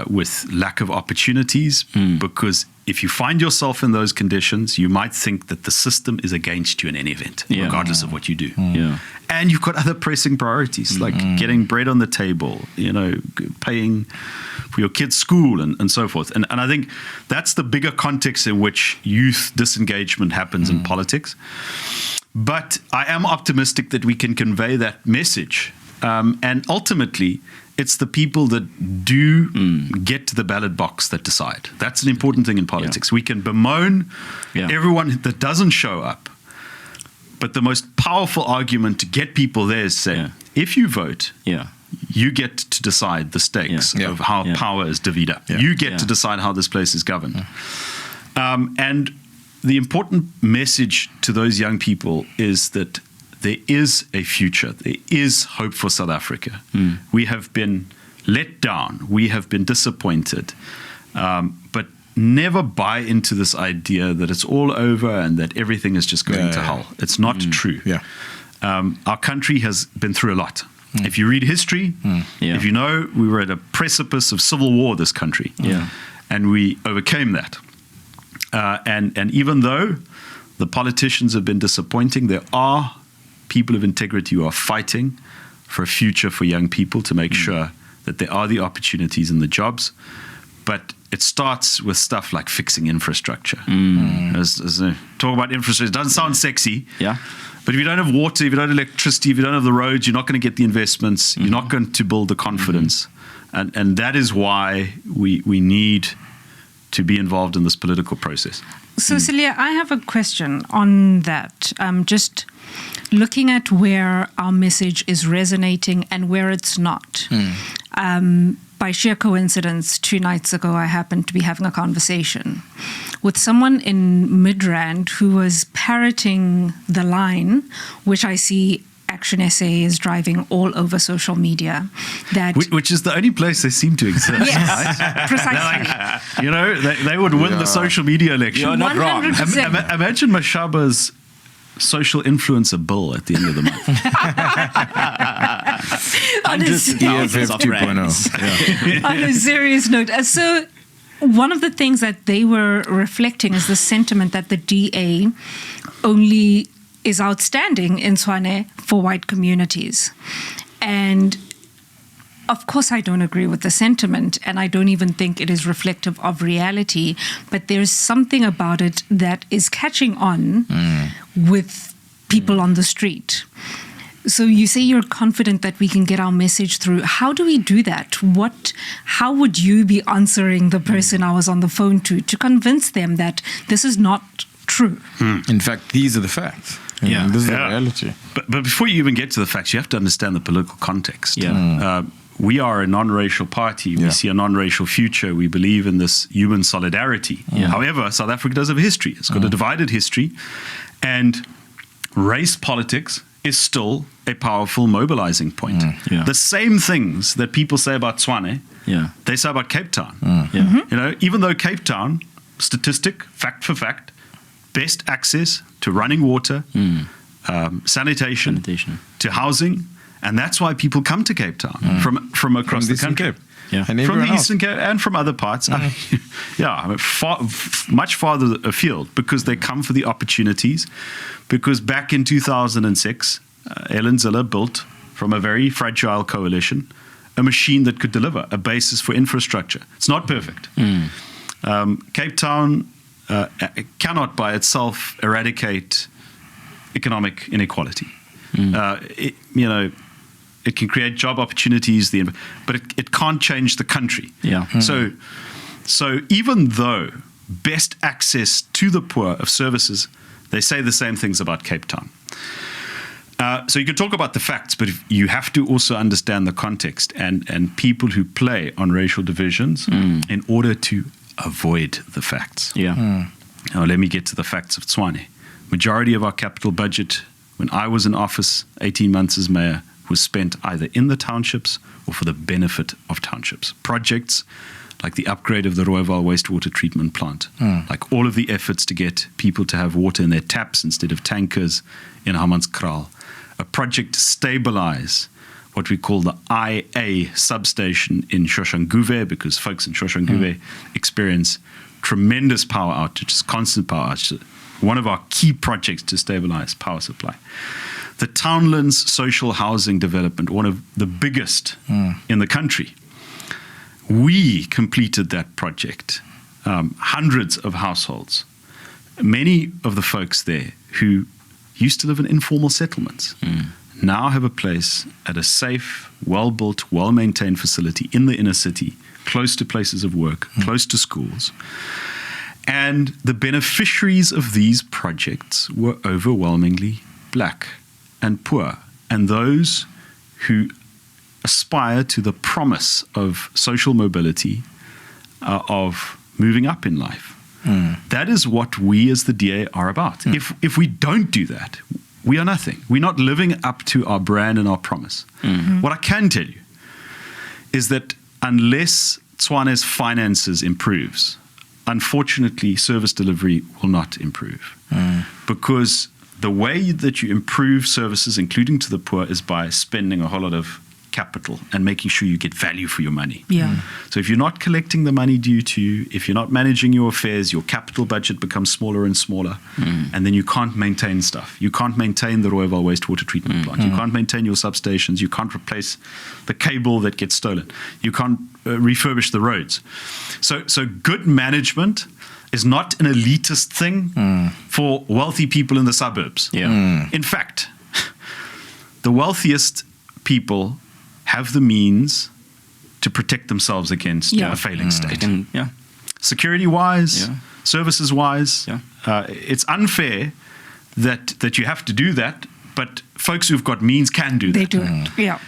with lack of opportunities, because if you find yourself in those conditions, you might think that the system is against you in any event, regardless of what you do. And you've got other pressing priorities, like getting bread on the table, paying for your kids' school and so forth. And I think that's the bigger context in which youth disengagement happens in politics. But I am optimistic that we can convey that message. And ultimately, it's the people that do get to the ballot box that decide. That's an important thing in politics. We can bemoan everyone that doesn't show up. But the most powerful argument to get people there is say, if you vote, you get to decide the stakes of how power is divided. You get to decide how this place is governed. And the important message to those young people is that there is a future. There is hope for South Africa. We have been let down. We have been disappointed. But never buy into this idea that it's all over and that everything is just going to hell. It's not true. Our country has been through a lot. If you read history, if you know, we were at a precipice of civil war, this country. And we overcame that. And even though the politicians have been disappointing, there are people of integrity who are fighting for a future for young people to make sure that there are the opportunities and the jobs. But it starts with stuff like fixing infrastructure. Talk about infrastructure. It doesn't sound sexy. Yeah. But if you don't have water, if you don't have electricity, if you don't have the roads, you're not going to get the investments. You're not going to build the confidence. And that is why we need to be involved in this political process. So, Cilliers, I have a question on that. Just looking at where our message is resonating and where it's not. By sheer coincidence, 2 nights ago, I happened to be having a conversation with someone in Midrand who was parroting the line, which I see Action SA is driving all over social media. That which is the only place they seem to exist. Yes, right? precisely. They would win the social media election. You're not wrong. 100%. Imagine Mashaba's social influencer bill at the end of the month. Honestly. Thousands of rands. On a serious note, so one of the things that they were reflecting is the sentiment that the DA only is outstanding in Tshwane for white communities. And of course, I don't agree with the sentiment, and I don't even think it is reflective of reality, but there's something about it that is catching on with people on the street. So you say you're confident that we can get our message through. How do we do that? How would you be answering the person I was on the phone to convince them that this is not true? In fact, these are the facts. This is the reality. But before you even get to the facts, you have to understand the political context. Yeah. We are a non-racial party. We see a non-racial future. We believe in this human solidarity. However, South Africa does have a history. It's got a divided history. And race politics is still a powerful mobilizing point. The same things that people say about Tshwane, they say about Cape Town. Even though Cape Town, statistic, fact for fact, best access to running water, sanitation, to housing, and that's why people come to Cape Town from across the country. And from the else. Eastern Cape and from other parts. Much farther afield, because they come for the opportunities. Because back in 2006, Ellen Ziller built, from a very fragile coalition, a machine that could deliver a basis for infrastructure. It's not perfect. Cape Town cannot by itself eradicate economic inequality. It can create job opportunities, but it can't change the country. So even though best access to the poor of services, they say the same things about Cape Town. So you can talk about the facts, but you have to also understand the context and people who play on racial divisions in order to avoid the facts. Now let me get to the facts of Tshwane. Majority of our capital budget, when I was in office 18 months as mayor, was spent either in the townships or for the benefit of townships. Projects like the upgrade of the Rooiwal wastewater treatment plant, like all of the efforts to get people to have water in their taps instead of tankers in Hammanskraal. A project to stabilize what we call the IA substation in Shoshanguve, because folks in Shoshanguve experience tremendous power outages, constant power outages. One of our key projects to stabilize power supply. The Townlands social housing development, one of the biggest in the country. We completed that project. Hundreds of households. Many of the folks there who used to live in informal settlements now have a place at a safe, well-built, well-maintained facility in the inner city, close to places of work, close to schools. And the beneficiaries of these projects were overwhelmingly black and poor, and those who aspire to the promise of social mobility, of moving up in life. That is what we as the DA are about. If we don't do that, we are nothing. We're not living up to our brand and our promise. What I can tell you is that unless Tshwane's finances improves, unfortunately, service delivery will not improve. Because the way that you improve services, including to the poor, is by spending a whole lot of capital and making sure you get value for your money. Yeah. So if you're not collecting the money due to you, if you're not managing your affairs, your capital budget becomes smaller and smaller, and then you can't maintain stuff. You can't maintain the Rooiwal wastewater treatment plant. You can't maintain your substations. You can't replace the cable that gets stolen. You can't refurbish the roads. So good management is not an elitist thing for wealthy people in the suburbs. Yeah. In fact, the wealthiest people have the means to protect themselves against a failing state. Yeah. Security-wise, Yeah. services-wise, Yeah. It's unfair that you have to do that, but folks who've got means can do that. They do it. Yeah.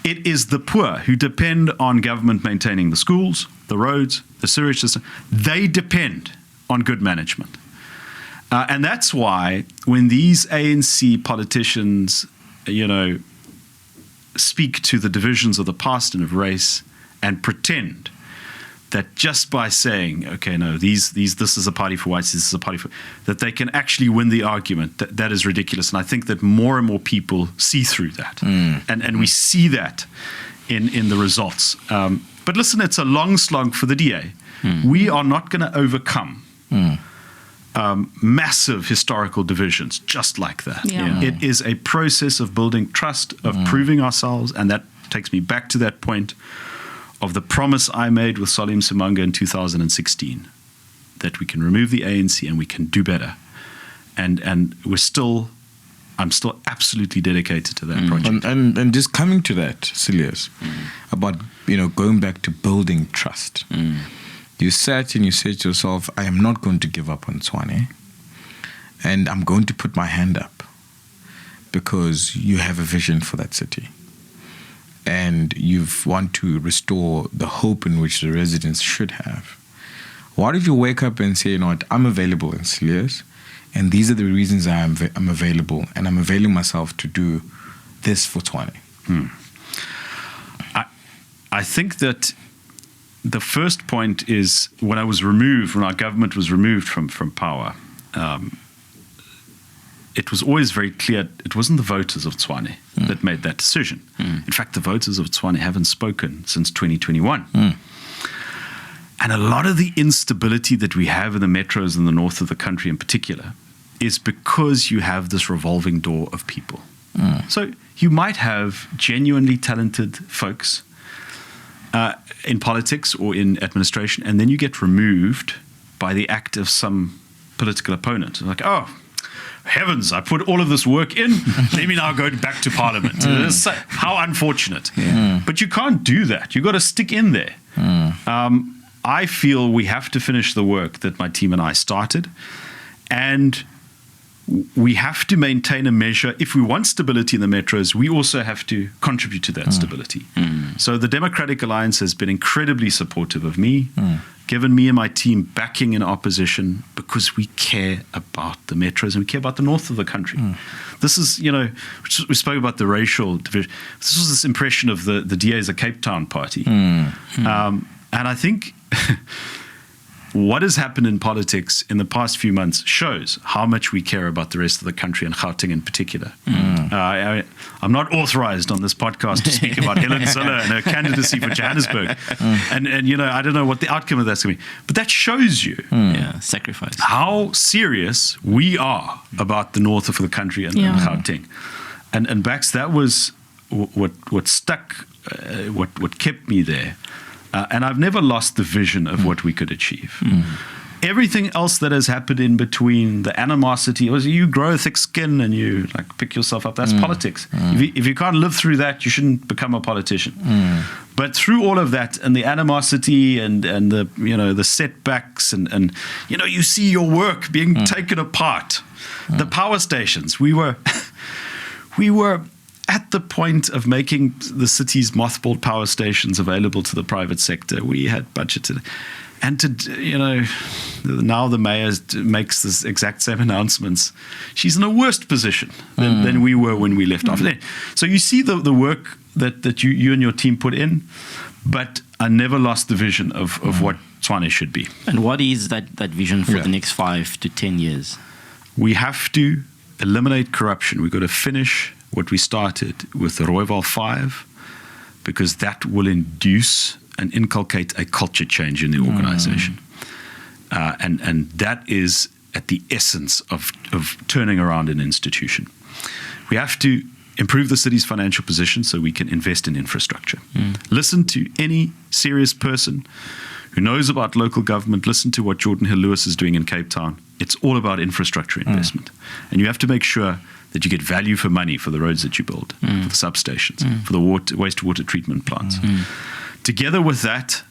It is the poor who depend on government maintaining the schools, the roads, the sewage system. They depend on good management. And that's why when these ANC politicians, speak to the divisions of the past and of race and pretend that just by saying, okay, no, this is a party for whites, this is a party for, that they can actually win the argument, that is ridiculous. And I think that more and more people see through that. And we see that in the results. But listen, it's a long slog for the DA. We are not going to overcome massive historical divisions just like that. Yeah. It is a process of building trust, of proving ourselves, and that takes me back to that point of the promise I made with Salim Simanga in 2016, that we can remove the ANC and we can do better. And I'm still absolutely dedicated to that project. And just coming to that, Cilliers, about going back to building trust. You sat and you said to yourself, I am not going to give up on Tshwane, and I'm going to put my hand up because you have a vision for that city. And you want to restore the hope in which the residents should have. Why did you wake up and say, what, I'm available in Cilliers, and these are the reasons I'm available, and I'm availing myself to do this for Tshwane? I think that the first point is when our government was removed from power, it was always very clear it wasn't the voters of Tshwane that made that decision. In fact, the voters of Tshwane haven't spoken since 2021. And a lot of the instability that we have in the metros in the north of the country in particular is because you have this revolving door of people. So you might have genuinely talented folks in politics or in administration, and then you get removed by the act of some political opponent. Like, oh, heavens, I put all of this work in, let me now go back to Parliament. How unfortunate. But you can't do that. You've got to stick in there. I feel we have to finish the work that my team and I started, and we have to maintain a measure. If we want stability in the metros, we also have to contribute to that stability. So the Democratic Alliance has been incredibly supportive of me, given me and my team backing in opposition because we care about the metros and we care about the north of the country. This is, we spoke about the racial division. This was this impression of the DA as a Cape Town party. And I think what has happened in politics in the past few months shows how much we care about the rest of the country and Gauteng in particular. I'm not authorized on this podcast to speak about Helen Zille and her candidacy for Johannesburg. And I don't know what the outcome of that's going to be. But that shows you sacrifice. How serious we are about the north of the country and Gauteng. And Bax, that was what stuck, what kept me there. And I've never lost the vision of what we could achieve. Everything else that has happened in between, the animosity, you grow a thick skin and you pick yourself up. That's politics. If you can't live through that, you shouldn't become a politician. But through all of that and the animosity and the the setbacks and you see your work being taken apart. The power stations, we were at the point of making the city's mothballed power stations available to the private sector. We had budgeted. And now the mayor makes this exact same announcements. She's in a worse position than we were when we left off. So you see the work that you and your team put in, but I never lost the vision of what Tshwane should be. And what is that vision for the next 5 to 10 years? We have to eliminate corruption. We've got to finish what we started with the Rooiwal 5, because that will induce and inculcate a culture change in the organization. And that is at the essence of turning around an institution. We have to improve the city's financial position so we can invest in infrastructure. Listen to any serious person who knows about local government. Listen to what Jordan Hill-Lewis is doing in Cape Town. It's all about infrastructure investment. And you have to make sure that you get value for money for the roads that you build, for the substations, for the wastewater treatment plants. Together with that,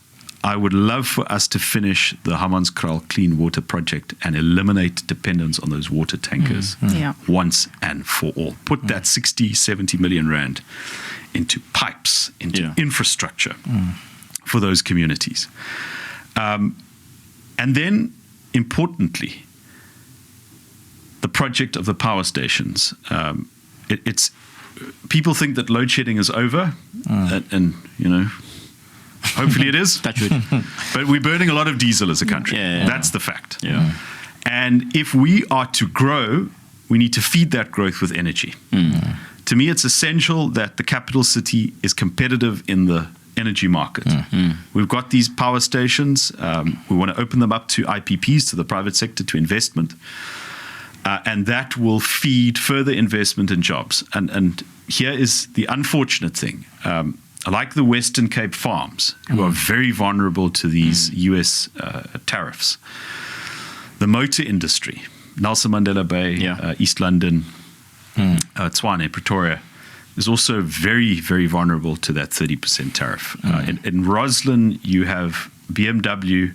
I would love for us to finish the Hammanskraal Clean Water Project and eliminate dependence on those water tankers once and for all. Put that 60, 70 million rand into pipes, into infrastructure for those communities. And then, importantly, the project of the power stations. It's people think that load shedding is over, and you know, hopefully it is. But we're burning a lot of diesel as a country. That's the fact. And if we are to grow, we need to feed that growth with energy. To me, it's essential that the capital city is competitive in the energy market. We've got these power stations. We want to open them up to IPPs, to the private sector, to investment. And that will feed further investment and jobs. And here is the unfortunate thing. Like the Western Cape farms, who are very vulnerable to these US tariffs. The motor industry, Nelson Mandela Bay, East London, Tshwane, Pretoria, is also very, very vulnerable to that 30% tariff. In Roslyn, you have BMW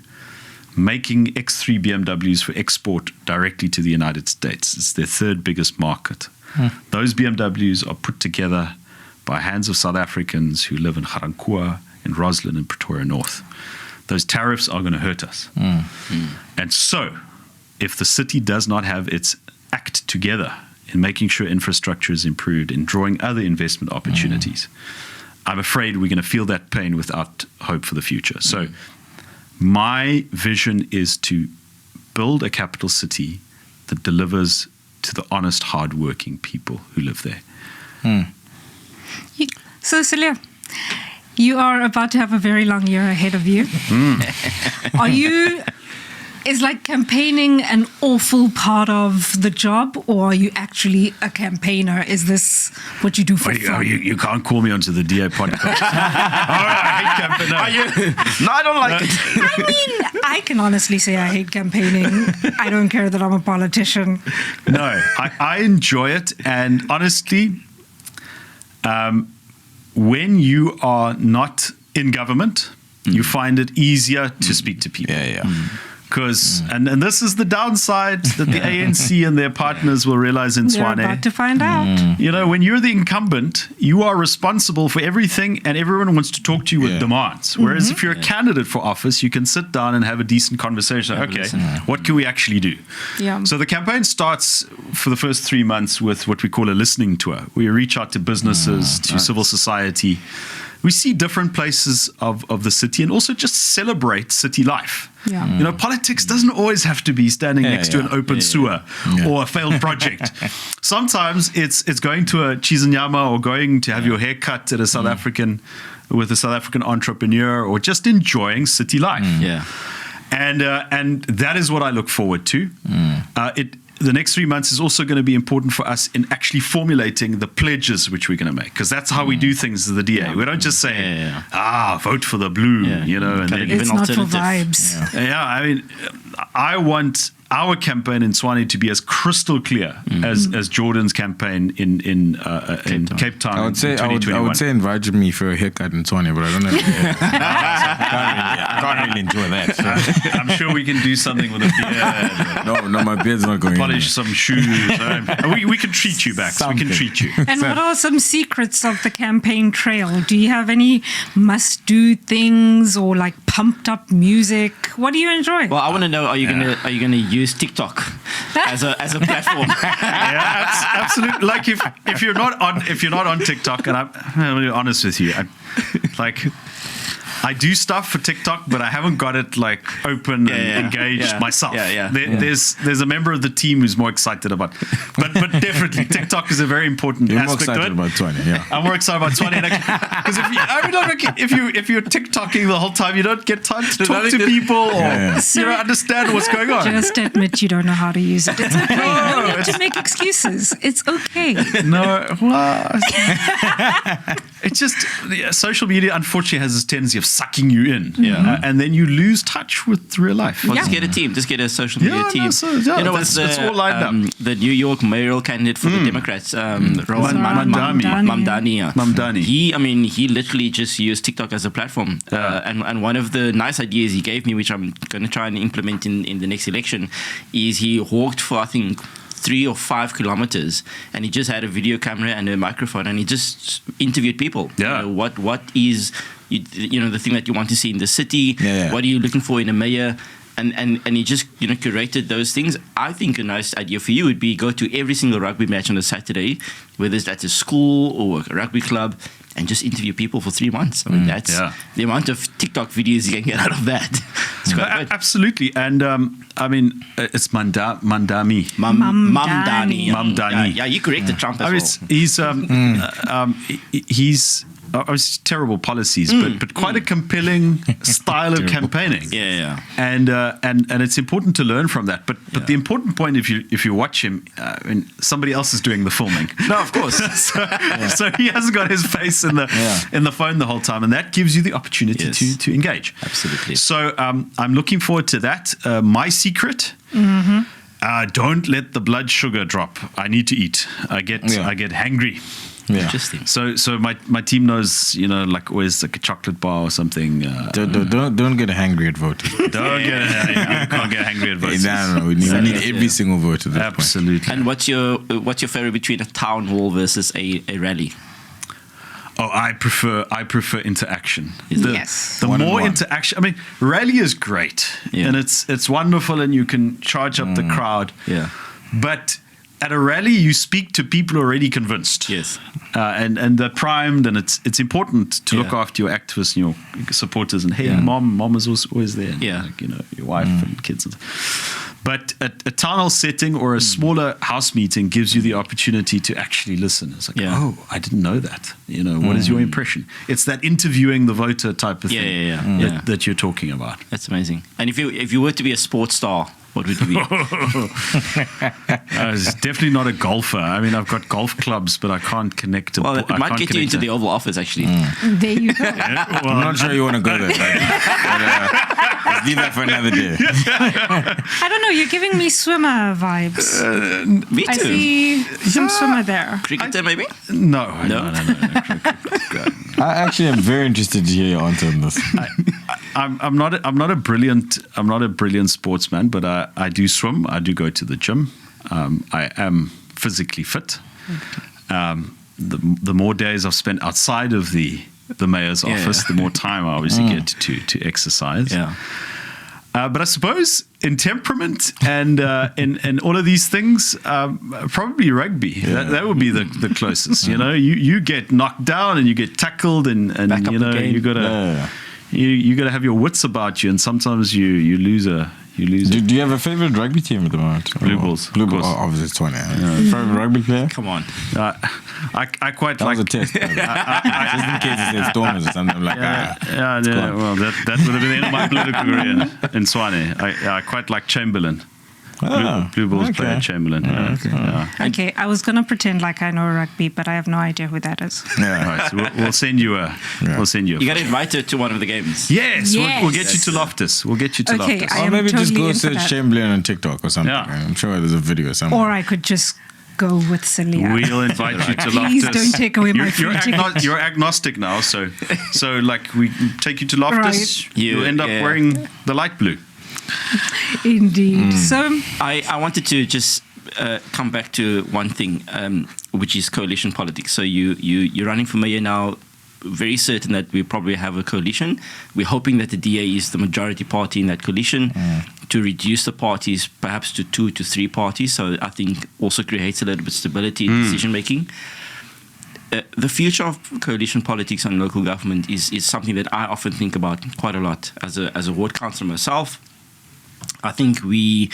making X3 BMWs for export directly to the United States. It's their third biggest market. Those BMWs are put together by hands of South Africans who live in Ga-Rankuwa, in Roslyn, and Pretoria North. Those tariffs are going to hurt us. And so, if the city does not have its act together in making sure infrastructure is improved, in drawing other investment opportunities, I'm afraid we're going to feel that pain without hope for the future. So, my vision is to build a capital city that delivers to the honest, hard-working people who live there. So, Cilliers, you are about to have a very long year ahead of you. Is like campaigning an awful part of the job, or are you actually a campaigner? Is this what you do for fun? You can't call me onto the DA podcast. I hate campaigning. No, I don't like it. I mean, I can honestly say I hate campaigning. I don't care that I'm a politician. No, I enjoy it. And honestly, when you are not in government, you find it easier to speak to people. Because, and this is the downside that the ANC and their partners will realize in Tshwane. They're about to find out. You know, when you're the incumbent, you are responsible for everything and everyone wants to talk to you with demands. Whereas if you're a candidate for office, you can sit down and have a decent conversation. Okay, what can we actually do? So the campaign starts for the first 3 months with what we call a listening tour. We reach out to businesses, to civil society. We see different places of the city and also just celebrate city life. You know, politics doesn't always have to be standing next to an open sewer or a failed project. Sometimes it's going to a cheese and nyama or going to have your hair cut at a South African with a South African entrepreneur, or just enjoying city life. And that is what I look forward to. The next 3 months is also going to be important for us in actually formulating the pledges which we're going to make, because that's how we do things as the DA. We don't just say, vote for the blue, you know. And then it's not for vibes. I mean, I want our campaign in Tshwane to be as crystal clear as Jordan's campaign in Cape Town. I would say invite me for a haircut in Tshwane, but I don't know. I can't really enjoy that. So. I'm sure we can do something with a beard. No, my beard's not going. Polish some shoes. We can treat you back. We can treat you. And what are some secrets of the campaign trail? Do you have any must-do things or like pumped up music? What do you enjoy? Well, I want to know: are you gonna use TikTok as a platform? Absolutely. Like if you're not on TikTok, and I'm going to be honest with you, I do stuff for TikTok, but I haven't got it like open and engaged myself. There's a member of the team who's more excited about it. But definitely TikTok is a very important aspect of it. About Tshwane, yeah. I'm more excited about Tshwane because if you're TikToking the whole time, you don't get time to talk to people or you don't understand what's going on. Just admit you don't know how to use it. It's okay. You don't need to make excuses. It's okay. No, well, it's just social media unfortunately has this tendency of sucking you in, and then you lose touch with real life. Well, just get a team. Just get a social media team. You know what's all lined up. The New York mayoral candidate for the Democrats, Rowan Mamdani. He literally just used TikTok as a platform, and one of the nice ideas he gave me, which I'm going to try and implement in the next election, is he walked for I think 3 or 5 kilometers, and he just had a video camera and a microphone, and he just interviewed people. What is the thing that you want to see in the city? What are you looking for in a mayor? And he just curated those things. I think a nice idea for you would be go to every single rugby match on a Saturday, whether it's at a school or a rugby club, and just interview people for 3 months. I mean, that's the amount of TikTok videos you can get out of that. It's quite good. Absolutely. And it's Mamdani. Yeah, you corrected Trump as well. He's terrible policies, but quite a compelling style of campaigning. And it's important to learn from that. But the important point, if you watch him, somebody else is doing the filming. No, of course. so he hasn't got his face in the phone the whole time, and that gives you the opportunity to engage. Absolutely. So I'm looking forward to that. My secret. Don't let the blood sugar drop. I need to eat. I get hangry. Interesting. So my team knows, like always like a chocolate bar or something. Don't get hangry at voting. You can't get hangry at voting. No, we need every single vote at this Absolutely. point. And what's your favorite between a town hall versus a rally? Oh, I prefer interaction. The more interaction. I mean, rally is great, and it's wonderful, and you can charge up the crowd. But at a rally, you speak to people already convinced. And they're primed, and it's important to look after your activists and your supporters. And hey, mom is always there. Like, your wife and kids. But a town hall setting or a smaller house meeting gives you the opportunity to actually listen. It's like, oh, I didn't know that. What is your impression? It's that interviewing the voter type of thing that you're talking about. That's amazing. And if you were to be a sports star, what would it be? It's definitely not a golfer. I mean, I've got golf clubs, but I can't connect to. Well, it might get you into the Oval Office, actually. There you go. I'm not sure you want to go there. Let's leave that for another day. I don't know. You're giving me swimmer vibes. Me too. I see some swimmer there. Cricketer, maybe? No. I actually am very interested to hear your answer on this. I'm not a brilliant sportsman, but I do swim. I do go to the gym. I am physically fit. The more days I've spent outside of the mayor's office, the more time I obviously get to exercise. But I suppose in temperament and in all of these things, probably rugby. That would be the closest. You get knocked down and you get tackled, and you gotta. You got to have your wits about you, and sometimes you lose a. Do you have a favorite rugby team at the moment? Blue Bulls. Blue Bulls. Obviously, it's Tshwane. Favorite rugby player? Come on. I quite that like. That was a test. Just in case it said Stormers or something like that. Well, that would have been the end of my political career in Tshwane. I quite like Chamberlain. Blue Bulls player Chamberlain. Okay, I was going to pretend like I know rugby, but I have no idea who that is. Right, so we'll send you a. We'll send you. You got to invite her to one of the games. Yes. We'll get you to Loftus. We'll get you to Loftus. Or maybe totally just go search Chamberlain on TikTok or something. I'm sure there's a video somewhere. Or I could just go with Cilliers. We'll invite you to Loftus. Please don't take away my free ticket. You're agnostic now, so like we take you to Loftus, you'll end up wearing the light blue. Indeed. So I wanted to just come back to one thing, which is coalition politics. So you're running for mayor now, very certain that we probably have a coalition. We're hoping that the DA is the majority party in that coalition to reduce the parties perhaps to 2 to 3 parties. So I think also creates a little bit of stability in decision making. the future of coalition politics and local government is something that I often think about quite a lot as a ward councillor myself. I think we,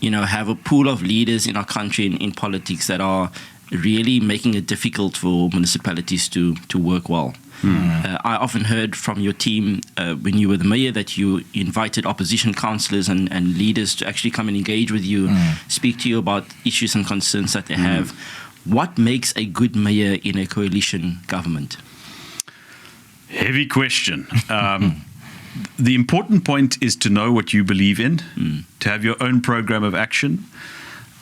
have a pool of leaders in our country in politics that are really making it difficult for municipalities to work well. I often heard from your team when you were the mayor that you invited opposition councillors and leaders to actually come and engage with you, speak to you about issues and concerns that they have. What makes a good mayor in a coalition government? Heavy question. The important point is to know what you believe in, to have your own program of action,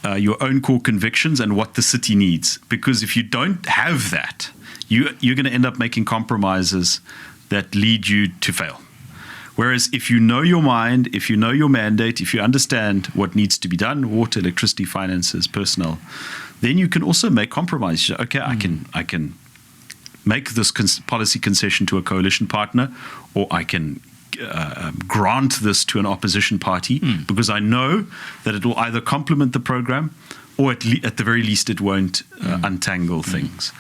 your own core convictions, and what the city needs. Because if you don't have that, you're going to end up making compromises that lead you to fail. Whereas if you know your mind, if you know your mandate, if you understand what needs to be done, water, electricity, finances, personnel, then you can also make compromises. Okay, I can make this policy concession to a coalition partner, or I can grant this to an opposition party because I know that it will either complement the program or at the very least it won't untangle things.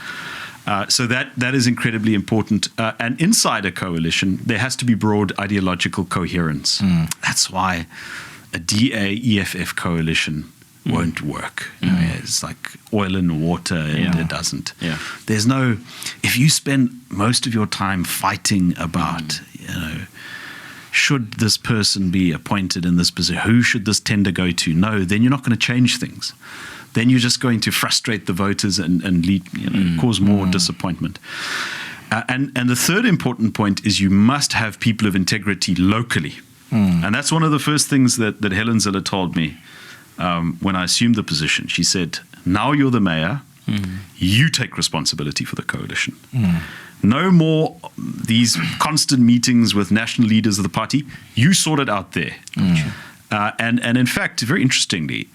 So that is incredibly important. And inside a coalition, there has to be broad ideological coherence. That's why a DA-EFF coalition won't work. It's like oil and water, and it doesn't. There's no. If you spend most of your time fighting about, should this person be appointed in this position? Who should this tender go to? No, then you're not going to change things. Then you're just going to frustrate the voters and lead, cause more disappointment. And the third important point is you must have people of integrity locally. And that's one of the first things that Helen Ziller told me when I assumed the position. She said, now you're the mayor, you take responsibility for the coalition. No more these constant meetings with national leaders of the party. You sort it out there. And in fact, very interestingly,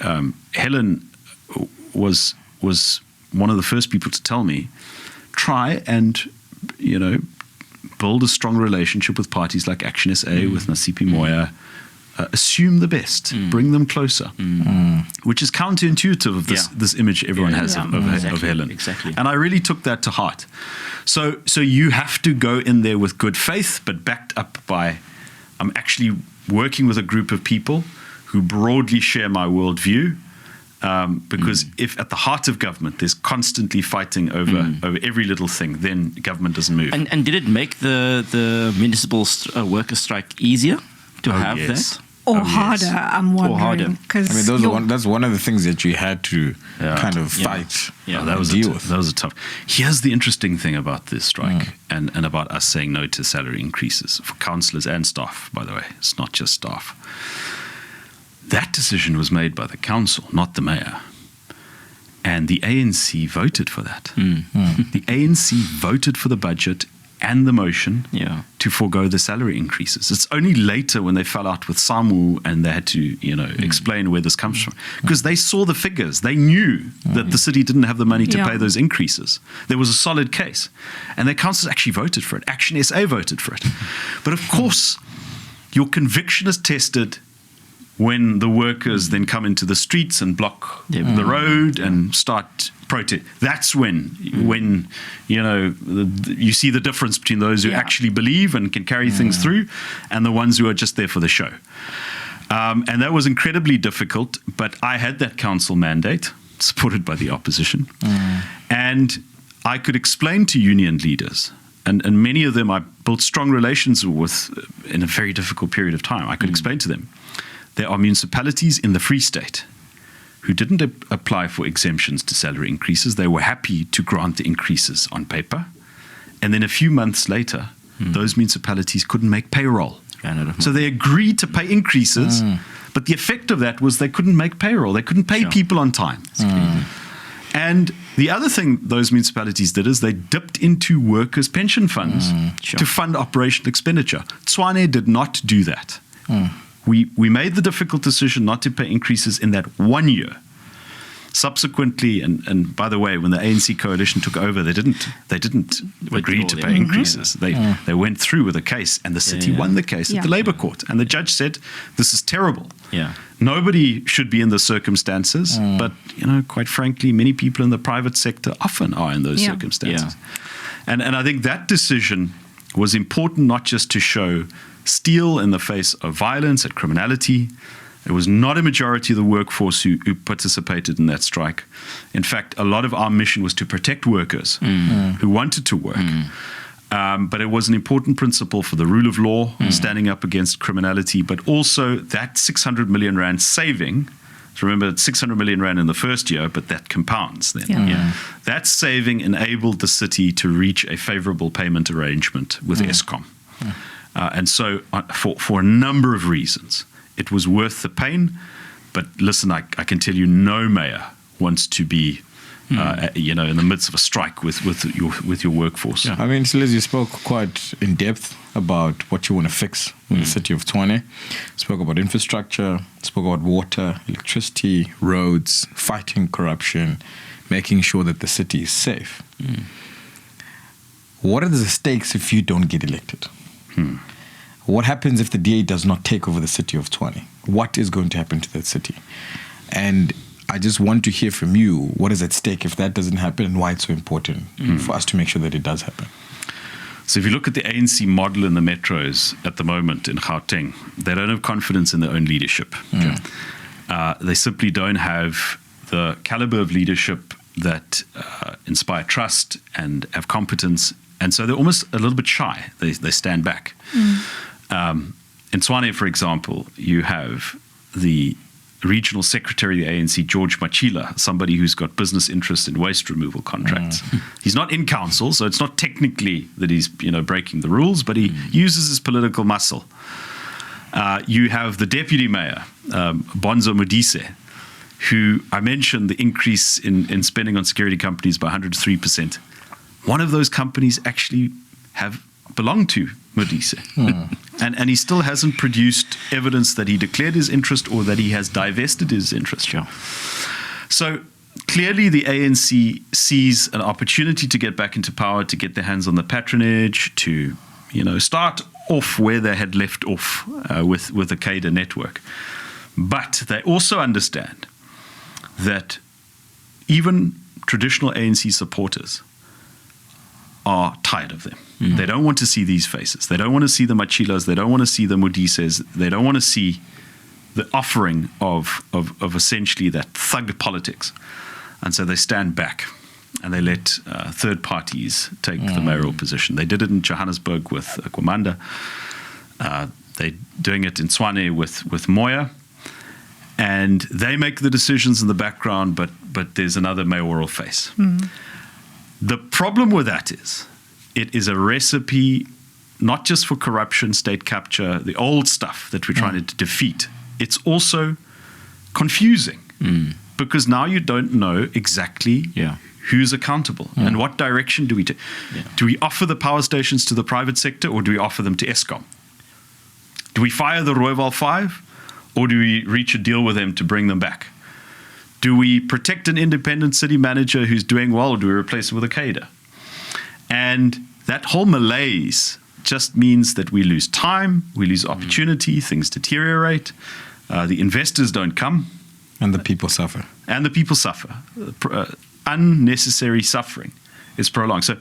Helen was one of the first people to tell me, try and, build a strong relationship with parties like Action SA, with Nasipi Moya. Assume the best, bring them closer, which is counterintuitive of this image everyone has of Helen. Exactly. And I really took that to heart. So you have to go in there with good faith, but backed up by, I'm actually working with a group of people who broadly share my worldview. Because if at the heart of government there's constantly fighting over every little thing, then government doesn't move. And did it make the municipal worker strike easier to have that? Or harder, I'm wondering. That's one of the things that you had to kind of fight. That was deal with. That was a tough. Here's the interesting thing about this strike and about us saying no to salary increases for councillors and staff, by the way. It's not just staff. That decision was made by the council, not the mayor. And the ANC voted for that. The ANC voted for the budget and the motion to forego the salary increases. It's only later when they fell out with SAMU and they had to, explain where this comes from. Because they saw the figures. They knew that the city didn't have the money to pay those increases. There was a solid case. And their councillors actually voted for it. Action SA voted for it. But of course, your conviction is tested when the workers then come into the streets and block the road and start protest. That's when you see the difference between those who actually believe and can carry things through and the ones who are just there for the show. And that was incredibly difficult, but I had that council mandate supported by the opposition. And I could explain to union leaders, and many of them I built strong relations with in a very difficult period of time. I could explain to them, there are municipalities in the Free State who didn't apply for exemptions to salary increases. They were happy to grant the increases on paper. And then a few months later, those municipalities couldn't make payroll. So they agreed to pay increases, but the effect of that was they couldn't make payroll. They couldn't pay people on time. And the other thing those municipalities did is they dipped into workers' pension funds to fund operational expenditure. Tshwane did not do that. We made the difficult decision not to pay increases in that 1 year. Subsequently, and by the way, when the ANC coalition took over, they didn't agree to pay increases. They went through with a case, and the city won the case at the Labour Court, and the judge said, "This is terrible. Nobody should be in the circumstances." But quite frankly, many people in the private sector often are in those circumstances. And I think that decision was important, not just to show steel in the face of violence and criminality. It was not a majority of the workforce who participated in that strike. In fact, a lot of our mission was to protect workers who wanted to work. But it was an important principle for the rule of law, standing up against criminality, but also that 600 million rand saving. So remember, it's 600 million rand in the first year, but that compounds then. That saving enabled the city to reach a favorable payment arrangement with Eskom. And so for a number of reasons, it was worth the pain. But listen, I can tell you, no mayor wants to be, in the midst of a strike with your workforce. I mean, Cilliers, you spoke quite in depth about what you want to fix in the city of Tshwane. Spoke about infrastructure, spoke about water, electricity, roads, fighting corruption, making sure that the city is safe. What are the stakes if you don't get elected? What happens if the DA does not take over the city of Tshwane? What is going to happen to that city? And I just want to hear from you, what is at stake if that doesn't happen, and why it's so important for us to make sure that it does happen? So if you look at the ANC model in the metros at the moment in Gauteng, they don't have confidence in their own leadership. They simply don't have the caliber of leadership that inspire trust and have competence. And so they're almost a little bit shy. They stand back. In Tshwane, for example, you have the regional secretary of the ANC, George Machila, somebody who's got business interest in waste removal contracts. He's not in council, so it's not technically that he's breaking the rules, but he uses his political muscle. You have the deputy mayor, Bonzo Modise, who I mentioned the increase in spending on security companies by 103%. One of those companies actually belonged to Modise. And he still hasn't produced evidence that he declared his interest or that he has divested his interest. So clearly the ANC sees an opportunity to get back into power, to get their hands on the patronage, to start off where they had left off with the CADA network. But they also understand that even traditional ANC supporters are tired of them. They don't want to see these faces. They don't want to see the Machilas. They don't want to see the Modises. They don't want to see the offering of essentially that thug politics. And so they stand back and they let third parties take the mayoral position. They did it in Johannesburg with Kwamanda. They're doing it in Tshwane with Moya. And they make the decisions in the background, but there's another mayoral face. The problem with that is it is a recipe not just for corruption, state capture, the old stuff that we're trying to defeat. It's also confusing because now you don't know exactly who's accountable and what direction do we take. Do we offer the power stations to the private sector or do we offer them to Eskom? Do we fire the Rooiwal 5 or do we reach a deal with them to bring them back? Do we protect an independent city manager who's doing well, or do we replace him with a CADA? And that whole malaise just means that we lose time, we lose opportunity, things deteriorate, the investors don't come. And the people suffer. And the people suffer. Unnecessary suffering is prolonged. So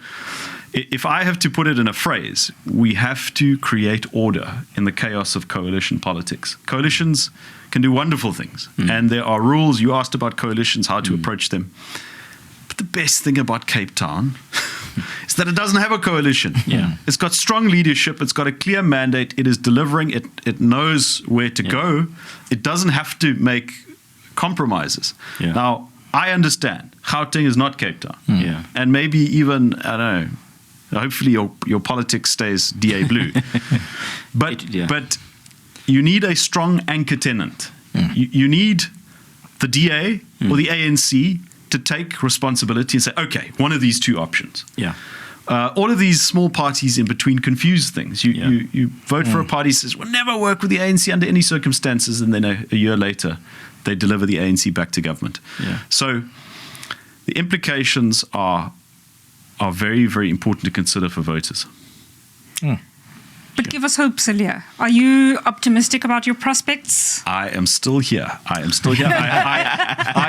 if I have to put it in a phrase, we have to create order in the chaos of coalition politics. Coalitions can do wonderful things. And there are rules. You asked about coalitions, how to approach them. But the best thing about Cape Town is that it doesn't have a coalition. It's got strong leadership. It's got a clear mandate. It is delivering. It knows where to go. It doesn't have to make compromises. Now, I understand Gauteng is not Cape Town. And maybe even, I don't know, hopefully your politics stays DA blue. But you need a strong anchor tenant. You need the DA or the ANC to take responsibility and say, okay, one of these two options. All of these small parties in between confuse things. You vote for a party that says, we'll never work with the ANC under any circumstances, and then a year later, they deliver the ANC back to government. Yeah. So the implications are very, very important to consider for voters. But give us hope, Cilliers. Are you optimistic about your prospects? I am still here. I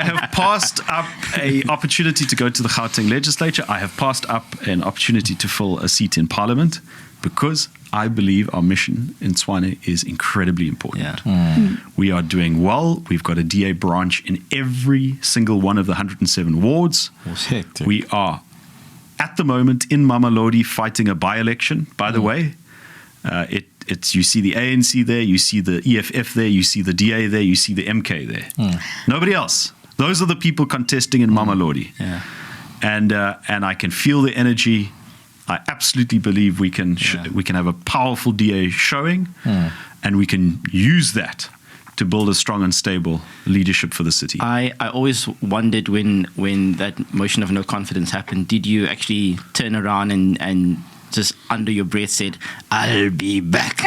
have passed up an opportunity to go to the Gauteng legislature. I have passed up an opportunity to fill a seat in parliament because I believe our mission in Tshwane is incredibly important. Yeah. We are doing well. We've got a DA branch in every single one of the 107 wards. We are, at the moment, in Mamelodi fighting a by-election, by the way. It's you see the ANC there, you see the EFF there, you see the DA there, you see the MK there. Nobody else. Those are the people contesting in Mamelodi. Yeah. And I can feel the energy. I absolutely believe we can have a powerful DA showing, and we can use that to build a strong and stable leadership for the city. I always wondered when that motion of no confidence happened, did you actually turn around and just under your breath said, "I'll be back"?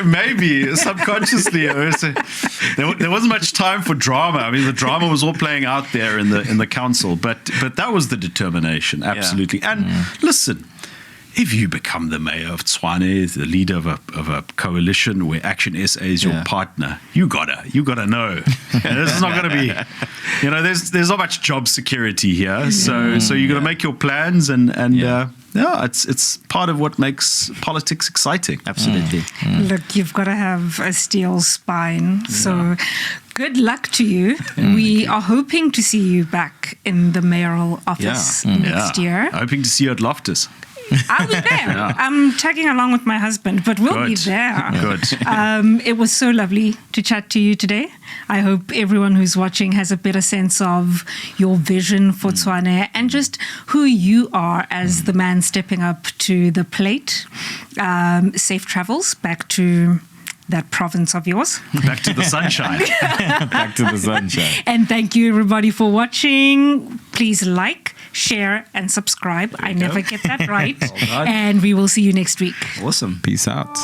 Maybe subconsciously. There wasn't much time for drama. I mean, the drama was all playing out there in the council, but that was the determination, absolutely. And listen, if you become the mayor of Tshwane, the leader of a coalition where Action SA is your partner, you gotta know. This is not going to be, there's not much job security here. So you got to make your plans and it's part of what makes politics exciting. Absolutely. Look, you've got to have a steel spine. So good luck to you. We are hoping to see you back in the mayoral office next year. Hoping to see you at Loftus. I'll be there. I'm tagging along with my husband, but we'll be there. Good. It was so lovely to chat to you today. I hope everyone who's watching has a better sense of your vision for Tshwane and just who you are as the man stepping up to the plate. Safe travels back to that province of yours. Back to the sunshine. Back to the sunshine. And thank you, everybody, for watching. Please like, share, and subscribe. I never get that right. And we will see you next week. Awesome. Peace out.